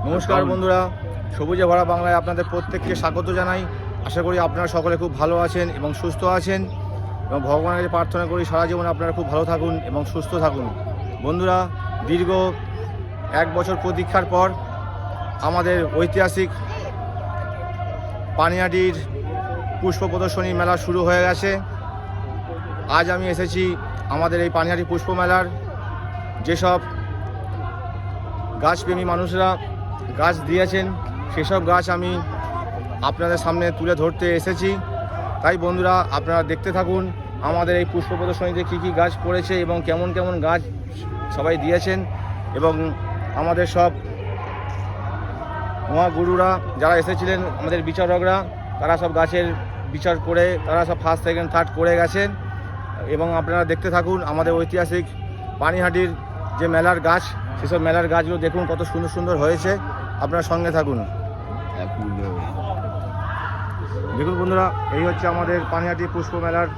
নমস্কার বন্ধুরা, সবুজে ভরা বাংলায় আপনাদের প্রত্যেককে স্বাগত জানাই। আশা করি আপনারা সকলে খুব ভালো আছেন এবং সুস্থ আছেন, এবং ভগবানের কাছে প্রার্থনা করি সারা জীবন আপনারা খুব ভালো থাকুন এবং সুস্থ থাকুন। বন্ধুরা, দীর্ঘ 1 বছর প্রতীক্ষার পর আমাদের ঐতিহাসিক পানিহাটির পুষ্প প্রদর্শনী মেলা শুরু হয়ে গেছে। আজ আমি এসেছি আমাদের এই পানিহাটি পুষ্প মেলার যেসব গাছপ্রেমী মানুষরা গাছ দিয়েছেন সেসব গাছ আমি আপনাদের সামনে তুলে ধরতে এসেছি। তাই বন্ধুরা, আপনারা দেখতে থাকুন আমাদের এই পুষ্প প্রদর্শনীতে কী কী গাছ পড়েছে এবং কেমন কেমন গাছ সবাই দিয়েছেন, এবং আমাদের সব মহাগুরুরা যারা এসেছিলেন, আমাদের বিচারকরা, তারা সব গাছের বিচার করে তারা সব ফার্স্ট সেকেন্ড থার্ড করে গেছেন। এবং আপনারা দেখতে থাকুন আমাদের ঐতিহাসিক পানিহাটির যে মেলার গাছ, সেসব মেলার গাছগুলো দেখুন কত সুন্দর সুন্দর হয়েছে। আপনারা সঙ্গে থাকুন। দেখুন বন্ধুরা, এই হচ্ছে আমাদের পানিহাটি পুষ্প মেলার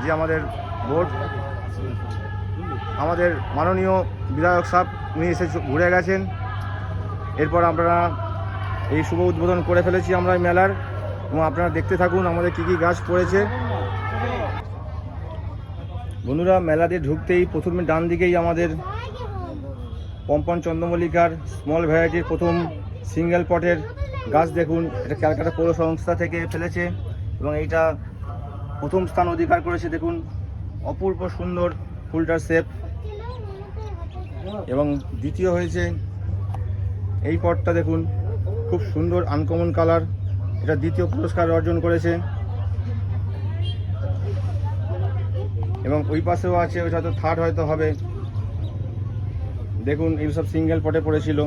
যে আমাদের বোর্ড। আমাদের মাননীয় বিধায়ক সাহেব উনি এসে ঘুরে গেছেন। এরপর আপনারা এই শুভ উদ্বোধন করে ফেলেছি আমরা এই মেলার, এবং আপনারা দেখতে থাকুন আমাদের কী কী গাছ পড়েছে। বন্ধুরা, মেলাতে ঢুকতেই প্রথমে ডান দিকেই আমাদের পম্পন চন্দ্রমল্লিকার স্মল ভ্যারাইটির প্রথম সিঙ্গেল পটের গাছ দেখুন। এটা ক্যালকাটা পৌর সংস্থা থেকে ফেলেছে এবং এইটা প্রথম স্থান অধিকার করেছে। দেখুন অপূর্ব সুন্দর ফুলটার শেপ। এবং দ্বিতীয় হয়েছে এই পটটা, দেখুন খুব সুন্দর আনকমন কালার, এটা দ্বিতীয় পুরস্কার অর্জন করেছে। এবং ওই পাশেও আছে, ওইটা তো থার্ড হয়তো হবে। দেখুন এইসব সিঙ্গেল পটে পড়েছিল।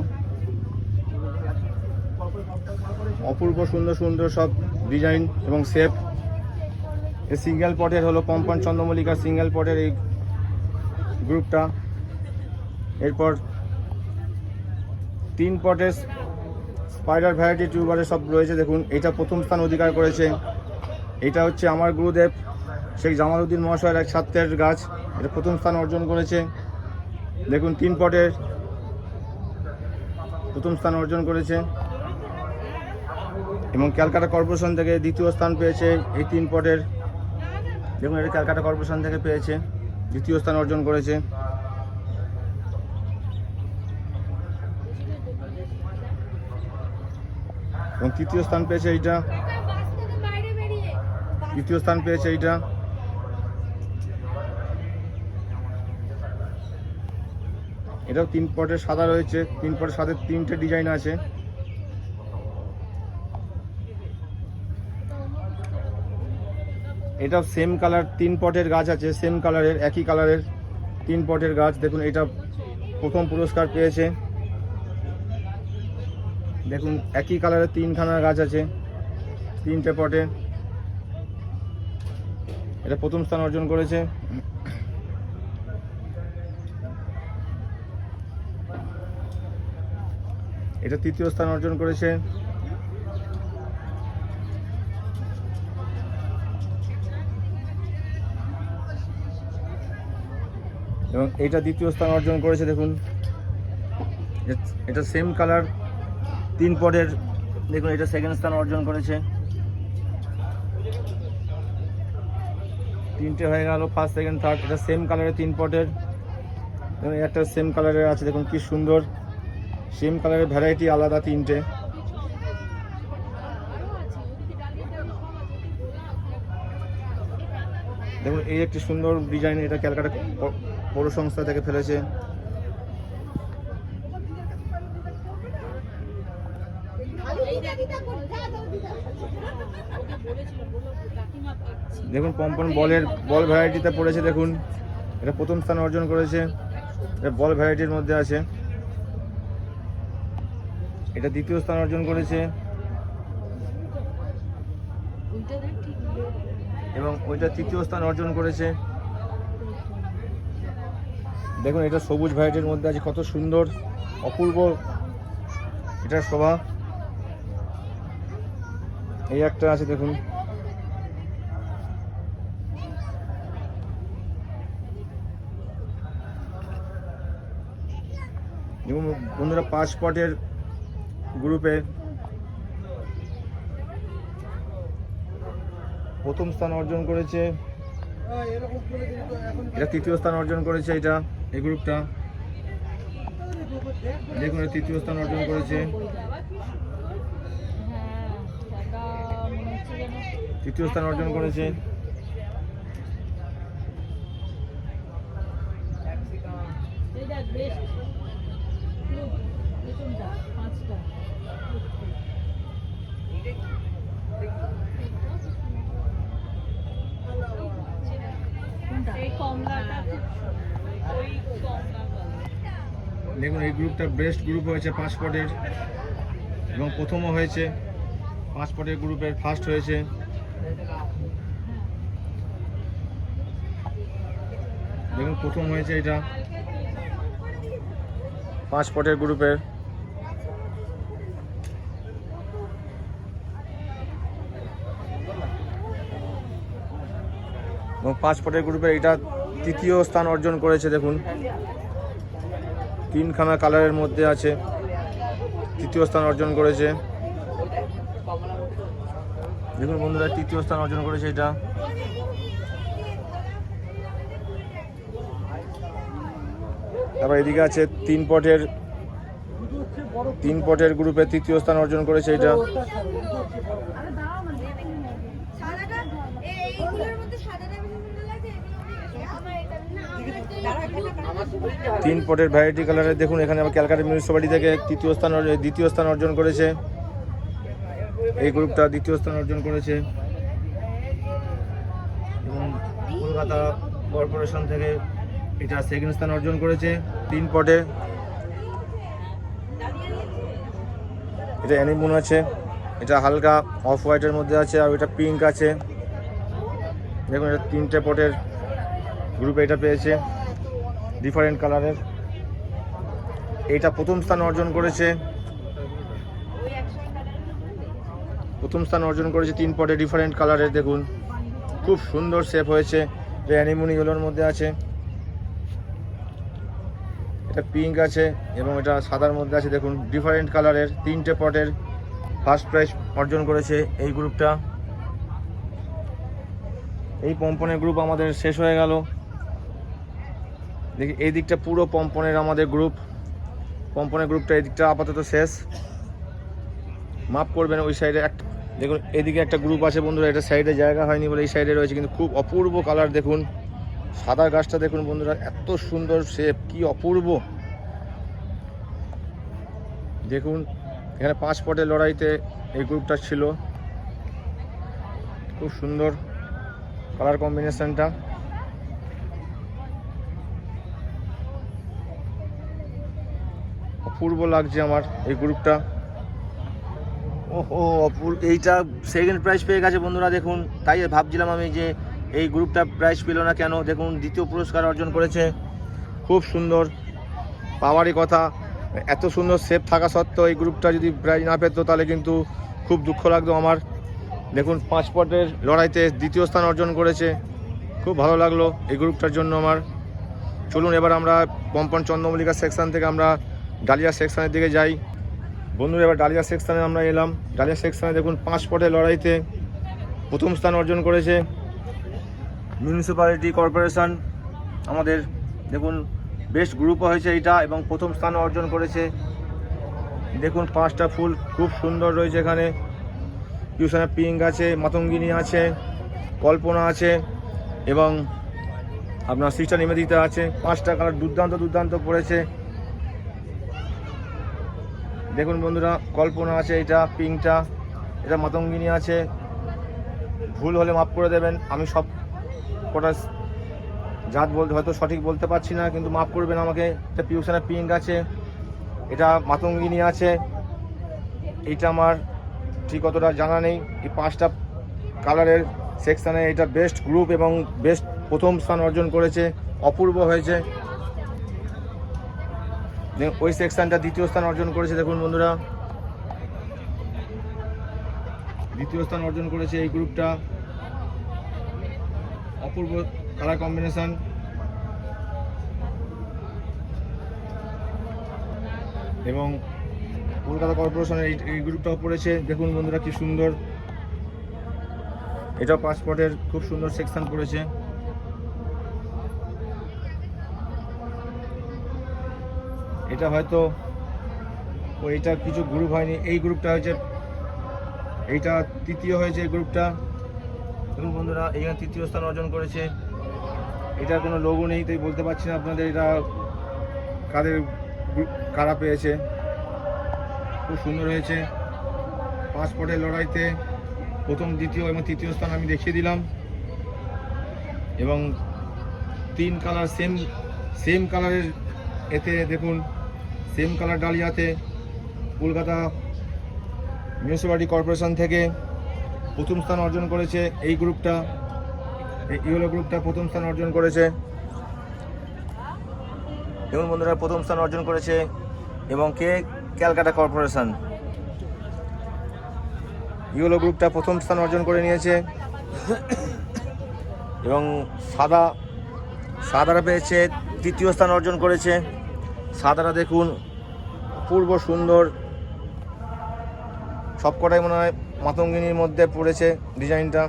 অপূর্ব সুন্দর সুন্দর সব ডিজাইন এবং শেপ। এই সিঙ্গেল পটের হলো পম্পন চন্দ্রমল্লিকার সিঙ্গেল পটের এই গ্রুপটা। এরপর 3 পটের স্পাইডার ভ্যারাইটি টিউবারে সব রয়েছে। দেখুন এটা প্রথম স্থান অধিকার করেছে। এটা হচ্ছে আমার গুরুদেব শেখ জামালউদ্দিন মহাশয়ের এক ছাত্রের গাছ, এটা প্রথম স্থান অর্জন করেছে। দেখুন 3 পটের প্রথম স্থান অর্জন করেছে। এবং ক্যালকাটা কর্পোরেশন থেকে দ্বিতীয় স্থান পেয়েছে এই 3 পটের। দেখুন এটা ক্যালকাটা কর্পোরেশন থেকে পেয়েছে, দ্বিতীয় স্থান অর্জন করেছে। এবং তৃতীয় স্থান পেয়েছে এইটা, তৃতীয় স্থান পেয়েছে এইটা। এটাও 3 পটের সাদা রয়েছে, 3 পটের সাদা 3টে ডিজাইন আছে। এটাও সেম কালার 3 পটের গাছ আছে, সেম কালারের একই কালারের 3 পটের গাছ। দেখুন এটা প্রথম পুরস্কার পেয়েছে। দেখুন একই কালারের 3খানা গাছ আছে, 3টে পটে, এটা প্রথম স্থান অর্জন করেছে। এটা তৃতীয় স্থান অর্জন করেছে। এবং এটা দ্বিতীয় স্থান অর্জন করেছে। দেখুন এটা সেম কালার 3 পটের। দেখুন এটা সেকেন্ড স্থান অর্জন করেছে। 3টে হয়ে গেল, ফার্স্ট সেকেন্ড থার্ড। এটা সেম কালারের 3 পটের, এবং একটা সেম কালারের আছে। দেখুন কি সুন্দর, সেম কালারের ভ্যারাইটি আলাদা 3টে। দেখুন এই একটি সুন্দর ডিজাইন, এটা ক্যালকাটা পৌর সংস্থা থেকে ফেলেছে। দেখুন পম্পন বল ভ্যারাইটিতে পড়েছে। দেখুন এটা প্রথম স্থান অর্জন করেছে, এটা বল ভ্যারাইটির মধ্যে আছে। এটা দ্বিতীয় স্থান অর্জন করেছে। এবং ওইটা তৃতীয় স্থান অর্জন করেছে। দেখুন এটা সবুজ ভ্যারাইটির মধ্যে আছে, কত সুন্দর অপূর্ব এটার শোভা। এই একটা আছে দেখুন। এবং বন্ধুরা 5 পটের গ্রুপে প্রথম স্থান অর্জন করেছে, এটা তৃতীয় স্থান অর্জন করেছে। এটা এই গ্রুপটা দেখুন তৃতীয় স্থান অর্জন করেছে, তৃতীয় স্থান অর্জন করেছে। দেখুন এই গ্রুপটা বেস্ট গ্রুপ হয়েছে 5 স্পটের এবং প্রথমও হয়েছে 5 স্পটের গ্রুপের ফার্স্ট হয়েছে। দেখুন প্রথম হয়েছে এটা 5 স্পটের গ্রুপের। এবং 5 স্পটের গ্রুপে এটা তৃতীয় স্থান অর্জন করেছে। দেখুন 3খানা কালারের মধ্যে আছে, তৃতীয় স্থান অর্জন করেছে। দেখুন বন্ধুরা তৃতীয় স্থান অর্জন করেছে এটা। তারপর এদিকে আছে 3 পটের গ্রুপে তৃতীয় স্থান অর্জন করেছে এটা। 3 পটের ভ্যারাইটি কালারের দেখুন এখানে আবার ক্যালকাটা মিউনিসিপ্যালিটি থেকে দ্বিতীয় স্থান অর্জন করেছে। এই গ্রুপটা দ্বিতীয় স্থান অর্জন করেছে এবং কলকাতা কর্পোরেশন থেকে এটা সেকেন্ড স্থান অর্জন করেছে। 3 পটে এটা অ্যানিমুন আছে, এটা হালকা অফ হোয়াইটের মধ্যে আছে, আর এটা পিঙ্ক আছে। দেখুন এটা 3টে পটের গ্রুপে এটা পেয়েছে ডিফারেন্ট কালারের। এইটা প্রথম স্থান অর্জন করেছে, 3 পটে ডিফারেন্ট কালারের। দেখুন খুব সুন্দর শেপ হয়েছে, এটা অ্যানিমুন ইয়েলোর মধ্যে আছে, এটা পিঙ্ক আছে এবং এটা সাদার মধ্যে আছে। দেখুন ডিফারেন্ট কালারের 3টে পটের ফার্স্ট প্রাইজ অর্জন করেছে এই গ্রুপটা। এই পম্পনের গ্রুপ আমাদের শেষ হয়ে গেল। দেখি এই দিকটা পুরো পম্পনের আমাদের পম্পনের গ্রুপটা এই দিকটা আপাতত শেষ। মাপ করবেন ওই সাইডে একটা, দেখুন এদিকে একটা গ্রুপ আছে বন্ধুরা, এটা সাইডে জায়গা হয়নি বলে এই সাইডে রয়েছে, কিন্তু খুব অপূর্ব কালার। দেখুন সাদা গাছটা দেখুন বন্ধুরা, এত সুন্দর শেপ, কি অপূর্ব। দেখুন এখানে 5 পটের লড়াইতে এই গ্রুপটা ছিল, খুব সুন্দর কালার কম্বিনেশনটা। অপূর্ব লাগছে আমার এই গ্রুপটা। ওহো এইটা সেকেন্ড প্রাইজ পেয়ে গেছে বন্ধুরা। দেখুন তাই ভাবছিলাম আমি যে এই গ্রুপটা প্রাইজ পেল না কেন। দেখুন দ্বিতীয় পুরস্কার অর্জন করেছে, খুব সুন্দর, পাওয়ারই কথা। এত সুন্দর শেপ থাকা সত্ত্বেও এই গ্রুপটা যদি প্রাইজ না পেত তাহলে কিন্তু খুব দুঃখ লাগতো আমার। দেখুন 5 পটের লড়াইতে দ্বিতীয় স্থান অর্জন করেছে, খুব ভালো লাগলো এই গ্রুপটার জন্য আমার। চলুন এবার আমরা পম্পন চন্দ্রমল্লিকা সেকশন থেকে আমরা ডালিয়া সেকশনের দিকে যাই। বন্ধুরা এবার ডালিয়া সেকশনে আমরা এলাম। ডালিয়া সেকশনে দেখুন 5 পটের লড়াইতে প্রথম স্থান অর্জন করেছে মিউনিসিপ্যালিটি কর্পোরেশন আমাদের। দেখুন বেস্ট গ্রুপও হয়েছে এইটা এবং প্রথম স্থান অর্জন করেছে। দেখুন 5টা ফুল খুব সুন্দর রয়েছে এখানে। পিউসানে পিঙ্ক আছে, মাতঙ্গিনী আছে, কল্পনা আছে এবং আপনার সিস্টার নিবেদিতা আছে। 5টা কালার দুর্দান্ত পড়েছে। দেখুন বন্ধুরা কল্পনা আছে, এটা পিঙ্কটা, এটা মাতঙ্গিনী আছে। ভুল হলে মাফ করে দেবেন, আমি সব কটা জাত বলতে হয়তো সঠিক বলতে পারছি না, কিন্তু মাফ করবেন আমাকে। এটা পিউসানে পিঙ্ক আছে, এটা মাতঙ্গিনী আছে, এইটা আমার ঠিক অতটা জানা নেই। এই 5টা কালারের সেকশানে এটা বেস্ট গ্রুপ এবং বেস্ট প্রথম স্থান অর্জন করেছে, অপূর্ব হয়েছে। ওই সেকশনটা দ্বিতীয় স্থান অর্জন করেছে। দেখুন বন্ধুরা দ্বিতীয় স্থান অর্জন করেছে এই গ্রুপটা, অপূর্ব কালার কম্বিনেশন। এবং কলকাতা কর্পোরেশনের এই গ্রুপটাও পড়েছে। দেখুন বন্ধুরা কি সুন্দর, এটাও 5 স্পটের খুব সুন্দর সেকশন পড়েছে। এটা হয়তো এইটা কিছু গ্রুপ হয়নি, এই গ্রুপটা হয়েছে, এইটা তৃতীয় হয়েছে এই গ্রুপটা। দেখুন বন্ধুরা এখানে তৃতীয় স্থান অর্জন করেছে। এটার কোনো লোগো নেই তাই বলতে পারছি না আপনাদের এটা কারা পেয়েছে। খুব সুন্দর হয়েছে। 5 স্পটের লড়াইতে প্রথম, দ্বিতীয় এবং তৃতীয় স্থান আমি দেখিয়ে দিলাম। এবং 3 কালার সেম কালারের এতে দেখুন, সেম কালার ডালিয়াতে কলকাতা মিউনিসিপ্যালিটি কর্পোরেশন থেকে প্রথম স্থান অর্জন করেছে এই গ্রুপটা। এই ইয়েলো গ্রুপটা প্রথম স্থান অর্জন করেছে। দেখুন বন্ধুরা প্রথম স্থান অর্জন করেছে এবং ক্যালকাটা কর্পোরেশন। ইয়েলো গ্রুপটা প্রথম স্থান অর্জন করে নিয়েছে এবং সাদারা পেয়েছে তৃতীয় স্থান অর্জন করেছে। সাদারা দেখুন অপূর্ব সুন্দর, সবকটাই মনে হয় মাতঙ্গিনীর মধ্যে পড়েছে ডিজাইনটা।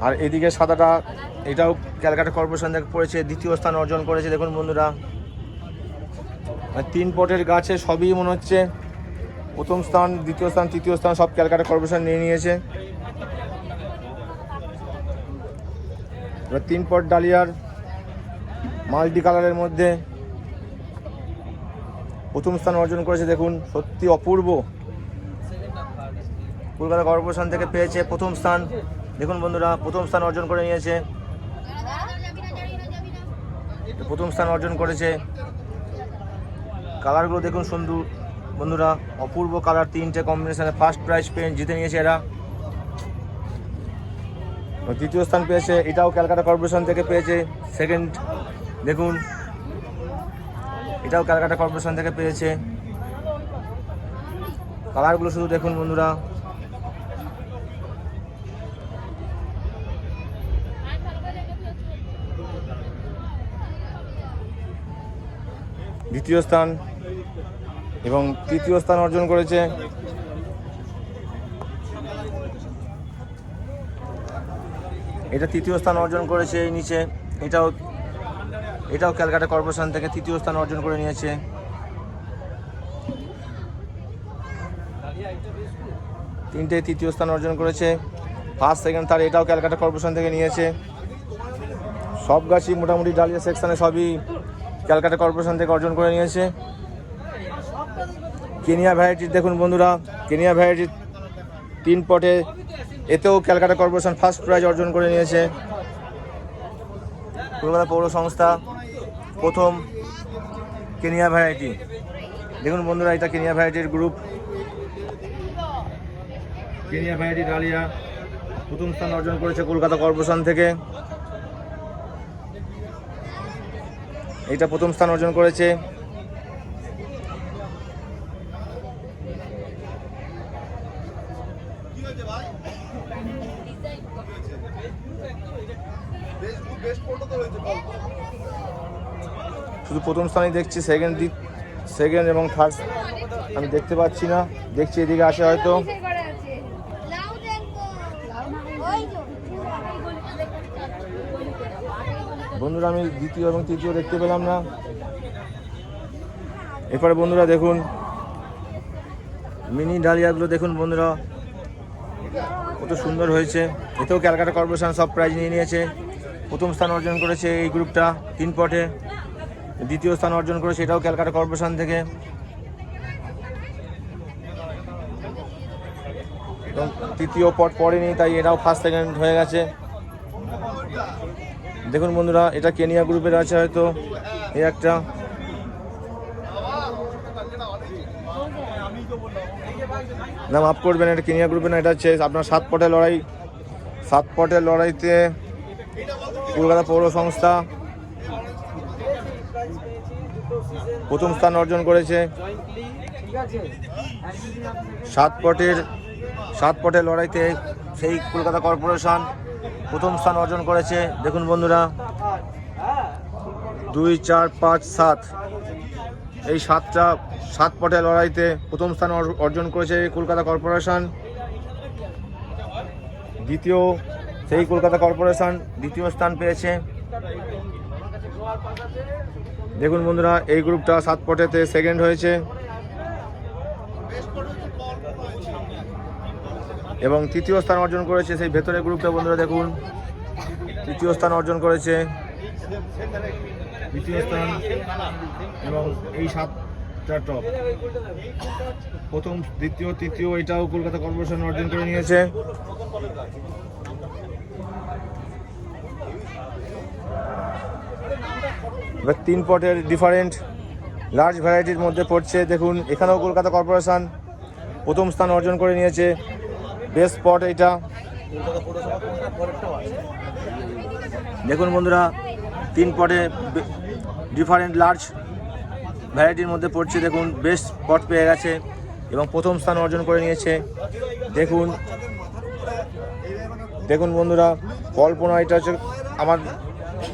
আর এদিকে সাদাটা, এটাও ক্যালকাটা কর্পোরেশন থেকে পড়েছে, দ্বিতীয় স্থান অর্জন করেছে। দেখুন বন্ধুরা 3 পটের গাছে সবই মনে হচ্ছে প্রথম স্থান, দ্বিতীয় স্থান, তৃতীয় স্থান সব ক্যালকাটা কর্পোরেশন নিয়ে নিয়েছে। এবার 3 পট ডালিয়ার মাল্টি কালারের মধ্যে প্রথম স্থান অর্জন করেছে। দেখুন সত্যি অপূর্ব, কলকাতা কর্পোরেশন থেকে পেয়েছে প্রথম স্থান। দেখুন বন্ধুরা প্রথম স্থান অর্জন করে নিয়েছে, প্রথম স্থান অর্জন করেছে। কালারগুলো দেখুন সুন্দর বন্ধুরা, অপূর্ব কালার, 3টে কম্বিনেশনে ফার্স্ট প্রাইজ পেয়ে জিতে নিয়েছে এরা। দ্বিতীয় স্থান পেয়েছে, এটাও ক্যালকাটা কর্পোরেশন থেকে পেয়েছে। সেকেন্ড দেখুন, এটাও ক্যালকাটা কর্পোরেশন থেকে পেয়েছে। কালারগুলো শুধু দেখুন বন্ধুরা, দ্বিতীয় স্থান এবং তৃতীয় স্থান অর্জন করেছে। এটা তৃতীয় স্থান অর্জন করেছে এই নিচে, এটাও ক্যালকাটা কর্পোরেশন থেকে তৃতীয় স্থান অর্জন করে নিয়েছে। তিনটে তৃতীয় স্থান অর্জন করেছে, ফার্স্ট সেকেন্ড থার্ড এটাও ক্যালকাটা কর্পোরেশন থেকে নিয়েছে। সব গাছই মোটামুটি ডালিয়া সেকশনে সবই ক্যালকাটা কর্পোরেশন থেকে অর্জন করে নিয়েছে। কেনিয়া ভ্যারাইটির দেখুন বন্ধুরা, কেনিয়া ভ্যারাইটির 3 পটে এতেও ক্যালকাটা কর্পোরেশন ফার্স্ট প্রাইজ অর্জন করে নিয়েছে। কলকাতা পৌর সংস্থা প্রথম কেনিয়া ভ্যারাইটি। দেখুন বন্ধুরা এটা কেনিয়া ভ্যারাইটির গ্রুপ, কেনিয়া ভ্যারাইটি ডালিয়া প্রথম স্থান অর্জন করেছে কলকাতা কর্পোরেশন থেকে। এটা প্রথম স্থান অর্জন করেছে। শুধু প্রথম স্থানেই দেখছি, সেকেন্ড এবং থার্ড আমি দেখতে পাচ্ছি না। দেখছি এদিকে আসে হয়তো। বন্ধুরা আমি দ্বিতীয় এবং তৃতীয় দেখতে পেলাম না। এরপরে বন্ধুরা দেখুন মিনি ডালিয়াগুলো দেখুন বন্ধুরা কত সুন্দর হয়েছে। এতেও ক্যালকাটা কর্পোরেশন সব প্রাইজ নিয়ে নিয়েছে। প্রথম স্থান অর্জন করেছে এই গ্রুপটা 3 পটে, দ্বিতীয় স্থান অর্জন করেছে এটাও ক্যালকাটা কর্পোরেশন থেকে। এবং তৃতীয় পট পড়েনি তাই এটাও ফার্স্ট সেকেন্ড হয়ে গেছে। দেখুন বন্ধুরা এটা কেনিয়া গ্রুপের আছে হয়তো, এই একটা। না মাফ করবেন, এটা কেনিয়া গ্রুপে না, এটা হচ্ছে আপনার 7 পটের লড়াই। 7 পটের লড়াইতে কলকাতা পৌর সংস্থা প্রথম স্থান অর্জন করেছে। 7 পটের লড়াইতে সেই কলকাতা কর্পোরেশন প্রথম স্থান অর্জন করেছে। দেখুন বন্ধুরা, 2, 4, 5, 7 এই 7 পটে লড়াইতে প্রথম স্থান অর্জন করেছে কলকাতা কর্পোরেশন। সেই কলকাতা কর্পোরেশন দ্বিতীয় স্থান পেয়েছে। দেখুন বন্ধুরা, এই গ্রুপটা 7 পটেতে সেকেন্ড হয়েছে এবং তৃতীয় স্থান অর্জন করেছে সেই ভেতরের গ্রুপটা। বন্ধুরা দেখুন, তৃতীয় স্থান অর্জন করেছে, দ্বিতীয় স্থান এবং এই 7টা টপ প্রথম, দ্বিতীয়, তৃতীয় এটাও কলকাতা কর্পোরেশন অর্জন করে নিয়েছে। এবার 3 পটের ডিফারেন্ট লার্জ ভ্যারাইটির মধ্যে পড়ছে। দেখুন, এখানেও কলকাতা কর্পোরেশন প্রথম স্থান অর্জন করে নিয়েছে। বেস্ট স্পট এইটা। দেখুন বন্ধুরা, 3 পটে ডিফারেন্ট লার্জ ভ্যারাইটির মধ্যে পড়ছে। দেখুন, বেস্ট স্পট পেয়ে গেছে এবং প্রথম স্থান অর্জন করে নিয়েছে। দেখুন বন্ধুরা, কল্পনা, এটা হচ্ছে আমার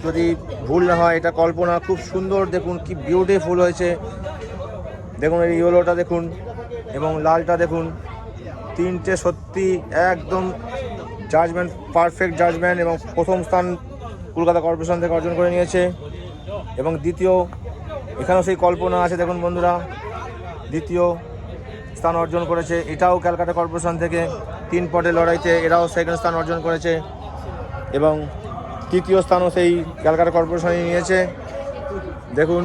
যদি ভুল না হয় এটা কল্পনা, খুব সুন্দর। দেখুন কি বিউটিফুল হয়েছে। দেখুন এই ইয়েলোটা দেখুন এবং লালটা দেখুন, 3টে সত্যি একদম জাজমেন্ট, পারফেক্ট জাজমেন্ট এবং প্রথম স্থান কলকাতা কর্পোরেশন থেকে অর্জন করে নিয়েছে। এবং দ্বিতীয়, এখানেও সেই কল্পনা আছে। দেখুন বন্ধুরা, দ্বিতীয় স্থান অর্জন করেছে, এটাও ক্যালকাটা কর্পোরেশন থেকে 3 পটের লড়াইতে এরাও সেকেন্ড স্থান অর্জন করেছে এবং তৃতীয় স্থানও সেই ক্যালকাটা কর্পোরেশনই নিয়েছে। দেখুন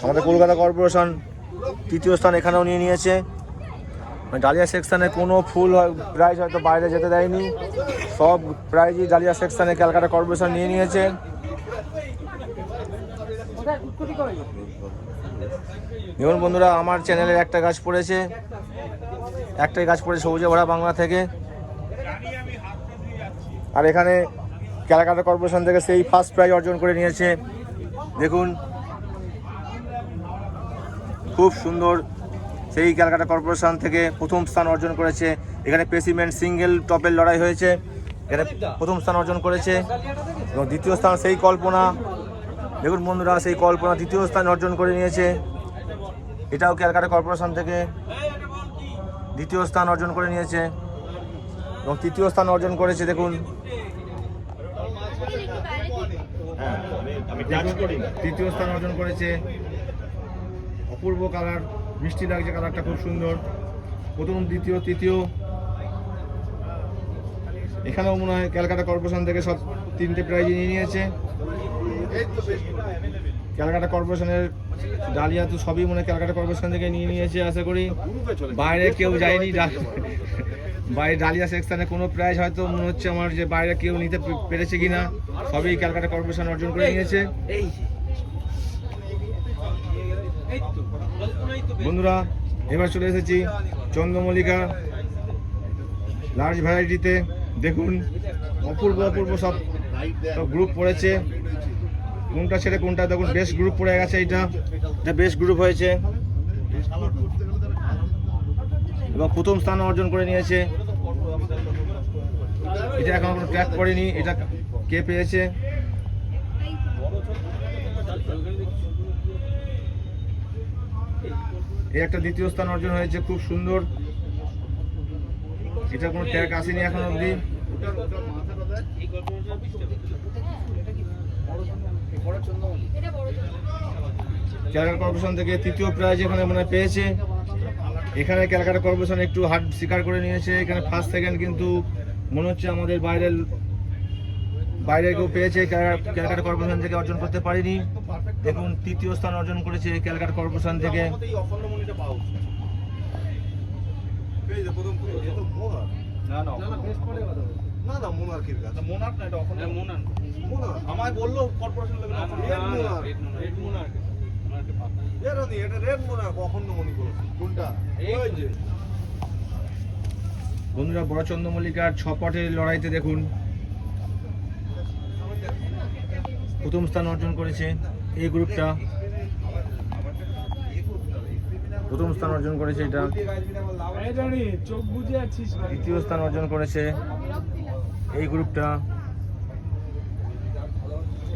আমাদের কলকাতা কর্পোরেশন তৃতীয় স্থান এখানেও নিয়ে নিয়েছে। ডালিয়া সেকশানে কোনো ফুল প্রাইজ হয়তো বাইরে যেতে দেয়নি, সব প্রাইজই ডালিয়া সেকশানে ক্যালকাটা কর্পোরেশন নিয়ে নিয়েছে। দেখুন বন্ধুরা, আমার চ্যানেলের একটা গাছ পড়েছে, একটাই গাছ পড়েছে সবুজে ভরা বাংলা থেকে। আর এখানে ক্যালকাটা কর্পোরেশন থেকে সেই ফার্স্ট প্রাইজ অর্জন করে নিয়েছে। দেখুন খুব সুন্দর, সেই ক্যালকাটা কর্পোরেশন থেকে প্রথম স্থান অর্জন করেছে। এখানে পেসিমেন্ট সিঙ্গেল টপের লড়াই হয়েছে, এখানে প্রথম স্থান অর্জন করেছে এবং দ্বিতীয় স্থান সেই কল্পনা। দেখুন বন্ধুরা, সেই কল্পনা দ্বিতীয় স্থান অর্জন করে নিয়েছে, এটাও ক্যালকাটা কর্পোরেশন থেকে দ্বিতীয় স্থান অর্জন করে নিয়েছে এবং তৃতীয় স্থান অর্জন করেছে। দেখুন তৃতীয় স্থান অর্জন করেছে, অপূর্ব কালার, মিষ্টি লাগছে কালারটা, খুব সুন্দর। প্রথম, দ্বিতীয়, তৃতীয়, এখানেও মনে হয় ক্যালকাটা কর্পোরেশন থেকে সব 3টে প্রাইজ নিয়ে নিয়েছে। ক্যালকাটা কর্পোরেশনের ডালিয়া তো সবই মনে হয় ক্যালকাটা কর্পোরেশন থেকে নিয়ে নিয়েছে আশা করি, বাইরে কেউ যায়নি। বাইরে ডালিয়া সেকশনে কোনো প্রাইজ হয়তো মনে হচ্ছে আমার যে বাইরে কেউ নিতে পেরেছে কিনা, সবই ক্যালকাটা কর্পোরেশন অর্জন করে নিয়েছে। বন্ধুরা, এবার চলে এসেছি চন্দ্রমল্লিকা লার্জ ভ্যারাইটিতে। দেখুন অপূর্ব অপূর্ব সব গ্রুপ পড়েছে, কোনটা ছেড়ে কোনটা। দেখুন বেস্ট গ্রুপ পড়ে গেছে, এটা বেস্ট গ্রুপ হয়েছে এবং প্রথম স্থান অর্জন করে নিয়েছে। এটা এখন কোনো ট্র্যাক করেনি, এটা কে পেয়েছে। এই একটা দ্বিতীয় স্থান অর্জন হয়েছে, খুব সুন্দর। এটা কোনো ট্র্যাক আসেনি এখন অবধি। ক্যালকাটা কর্পোরেশন থেকে তৃতীয় প্রাইজ এখানে মনে পেয়েছে। এখানে ক্যালকাটা কর্পোরেশন একটু হার স্বীকার করে নিয়েছে। এখানে ফার্স্ট সেকেন্ড কিন্তু মনে হচ্ছে আমাদের বাইরে কেউ পেয়েছে, ক্যালকাটা কর্পোরেশন থেকে অর্জন করতে পারেনি। দেখুন তৃতীয় স্থান অর্জন করেছে ক্যালকাটা কর্পোরেশন থেকে। বন্ধুরা, বড় চন্দ্রমল্লিকার 6 পটের লড়াইতে দেখুন প্রথম স্থান অর্জন করেছে এই গ্রুপটা। প্রথম স্থান অর্জন করেছে এটা। দ্বিতীয় স্থান অর্জন করেছে এই গ্রুপটা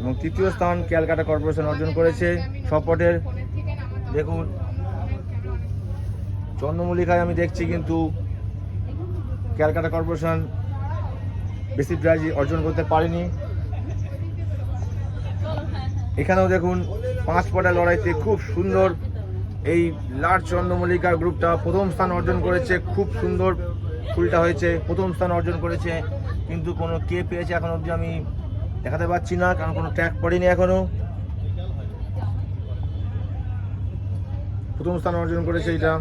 এবং তৃতীয় স্থান ক্যালকাটা কর্পোরেশন অর্জন করেছে সপটের। দেখুন চন্দ্রমল্লিকায় আমি দেখছি কিন্তু ক্যালকাটা কর্পোরেশন বেশি প্রাইজ অর্জন করতে পারেনি। এখানেও দেখুন 5 পটা লড়াইতে খুব সুন্দর এই লার্জ চন্দ্রমল্লিকার গ্রুপটা প্রথম স্থান অর্জন করেছে। খুব সুন্দর ফুলটা হয়েছে, প্রথম স্থান অর্জন করেছে, কিন্তু কোনো কে পেয়েছে এখন অবধি আমি দেখাতে পাচ্ছি না, কারণ কোনো ট্যাগ পড়েনি এখনো। প্রথম স্থান অর্জন করেছে এটা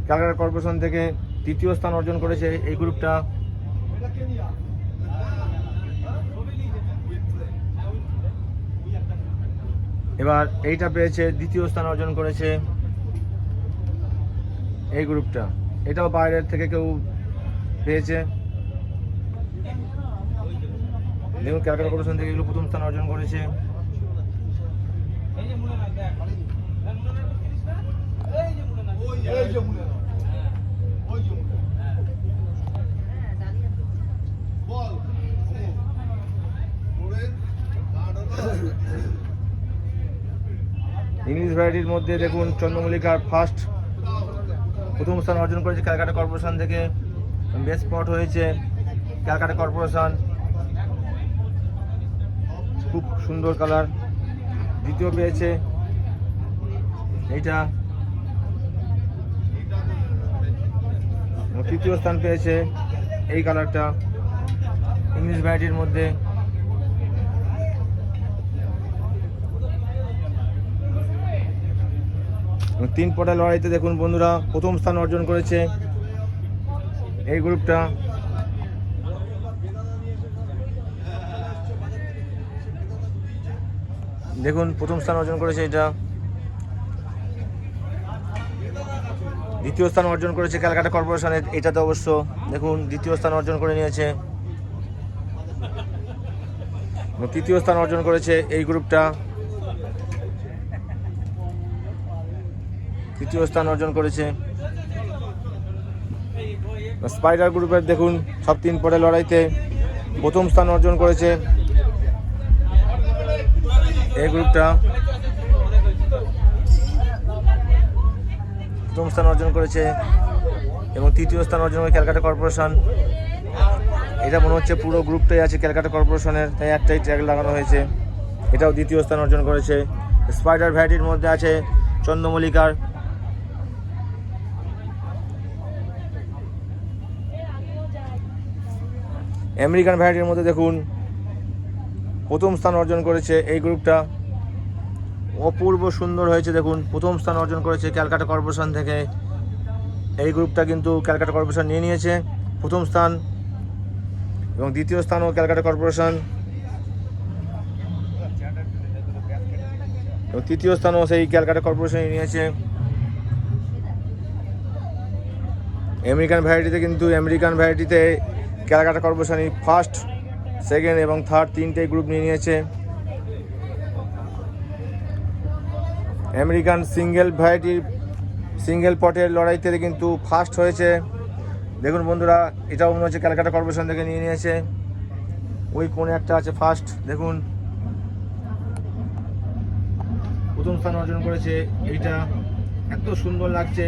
ক্যালকাটা কর্পোরেশন থেকে। তৃতীয় স্থান অর্জন করেছে এই গ্রুপটা। এবার এইটা পেয়েছে, দ্বিতীয় স্থান অর্জন করেছে এই গ্রুপটা। এটাও বাইরের থেকে কেউ পেয়েছে। দেখুন ক্যালকাটা কর্পোরেশন থেকে এগুলো প্রথম স্থান অর্জন করেছে। ইংলিশ ভ্যারাইটির মধ্যে দেখুন চন্দ্রমল্লিকার ফার্স্ট প্রথম স্থান অর্জন করেছে ক্যালকাটা কর্পোরেশন থেকে। বেস্ট স্পট হয়েছে ক্যালকাটা কর্পোরেশন, খুব সুন্দর কালার। দ্বিতীয় পেয়েছে এইটা, তৃতীয় স্থান পেয়েছে এই কালারটা ইংলিশ ভ্যারাইটির মধ্যে। তিন পটা লড়াইতে দেখুন বন্ধুরা প্রথম স্থান অর্জন করেছে এই গ্রুপটা। দেখুন প্রথম স্থান অর্জন করেছে এটা। দ্বিতীয় স্থান অর্জন করেছে ক্যালকাটা কর্পোরেশনের এটাতে অবশ্য দেখুন দ্বিতীয় স্থান অর্জন করে নিয়েছে। তৃতীয় স্থান অর্জন করেছে এই গ্রুপটা। তৃতীয় স্থান অর্জন করেছে স্পাইডার গ্রুপের। দেখুন সব তিন পটে লড়াইতে প্রথম স্থান অর্জন করেছে এই গ্রুপটা। প্রথম স্থান অর্জন করেছে এবং তৃতীয় স্থান অর্জন করে ক্যালকাটা কর্পোরেশন। এটা মনে হচ্ছে পুরো গ্রুপটাই আছে ক্যালকাটা কর্পোরেশনের, তাই একটাই ট্যাগ লাগানো হয়েছে। এটাও দ্বিতীয় স্থান অর্জন করেছে। স্পাইডার ভ্যারাইটির মধ্যে আছে চন্দ্রমল্লিকার। আমেরিকান ভ্যারাইটির মধ্যে দেখুন প্রথম স্থান অর্জন করেছে এই গ্রুপটা। অপূর্ব সুন্দর হয়েছে দেখুন, প্রথম স্থান অর্জন করেছে ক্যালকাটা কর্পোরেশন থেকে। এই গ্রুপটা কিন্তু ক্যালকাটা কর্পোরেশন নিয়ে নিয়েছে প্রথম স্থান, এবং দ্বিতীয় স্থানও ক্যালকাটা কর্পোরেশন, এবং তৃতীয় স্থানও সেই ক্যালকাটা কর্পোরেশন নিয়েছে। আমেরিকান ভ্যারাইটিতে ক্যালকাটা কর্পোরেশনই ফার্স্ট, সেকেন্ড এবং থার্ড তিনটে গ্রুপ নিয়ে নিয়েছে। আমেরিকান সিঙ্গেল পটের লড়াইতে কিন্তু ফার্স্ট হয়েছে দেখুন বন্ধুরা। এটাও মনে হচ্ছে ক্যালকাটা কর্পোরেশন থেকে নিয়ে নিয়েছে। ওই কোণে একটা আছে ফার্স্ট, দেখুন প্রথম স্থান অর্জন করেছে এইটা। এত সুন্দর লাগছে,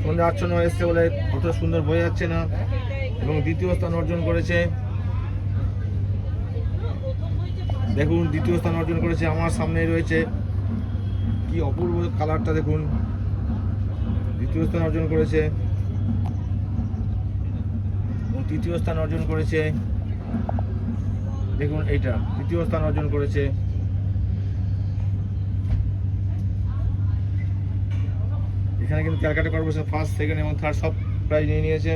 সন্ধ্যা আচ্ছন্ন এসছে বলে অত সুন্দর বোঝা যাচ্ছে না। এবং দ্বিতীয় স্থান অর্জন করেছে, দেখুন দ্বিতীয় স্থান অর্জন করেছে, আমার সামনেই রয়েছে। কি অপূর্ব কালারটা দেখুন, দ্বিতীয় স্থান অর্জন করেছে। এবং তৃতীয় স্থান অর্জন করেছে দেখুন এইটা, তৃতীয় স্থান অর্জন করেছে। এখানে কিন্তু ক্যালকাটা কর্পোরেশন ফার্স্ট, সেকেন্ড এবং থার্ড সব প্রাইজ নিয়ে নিয়েছে।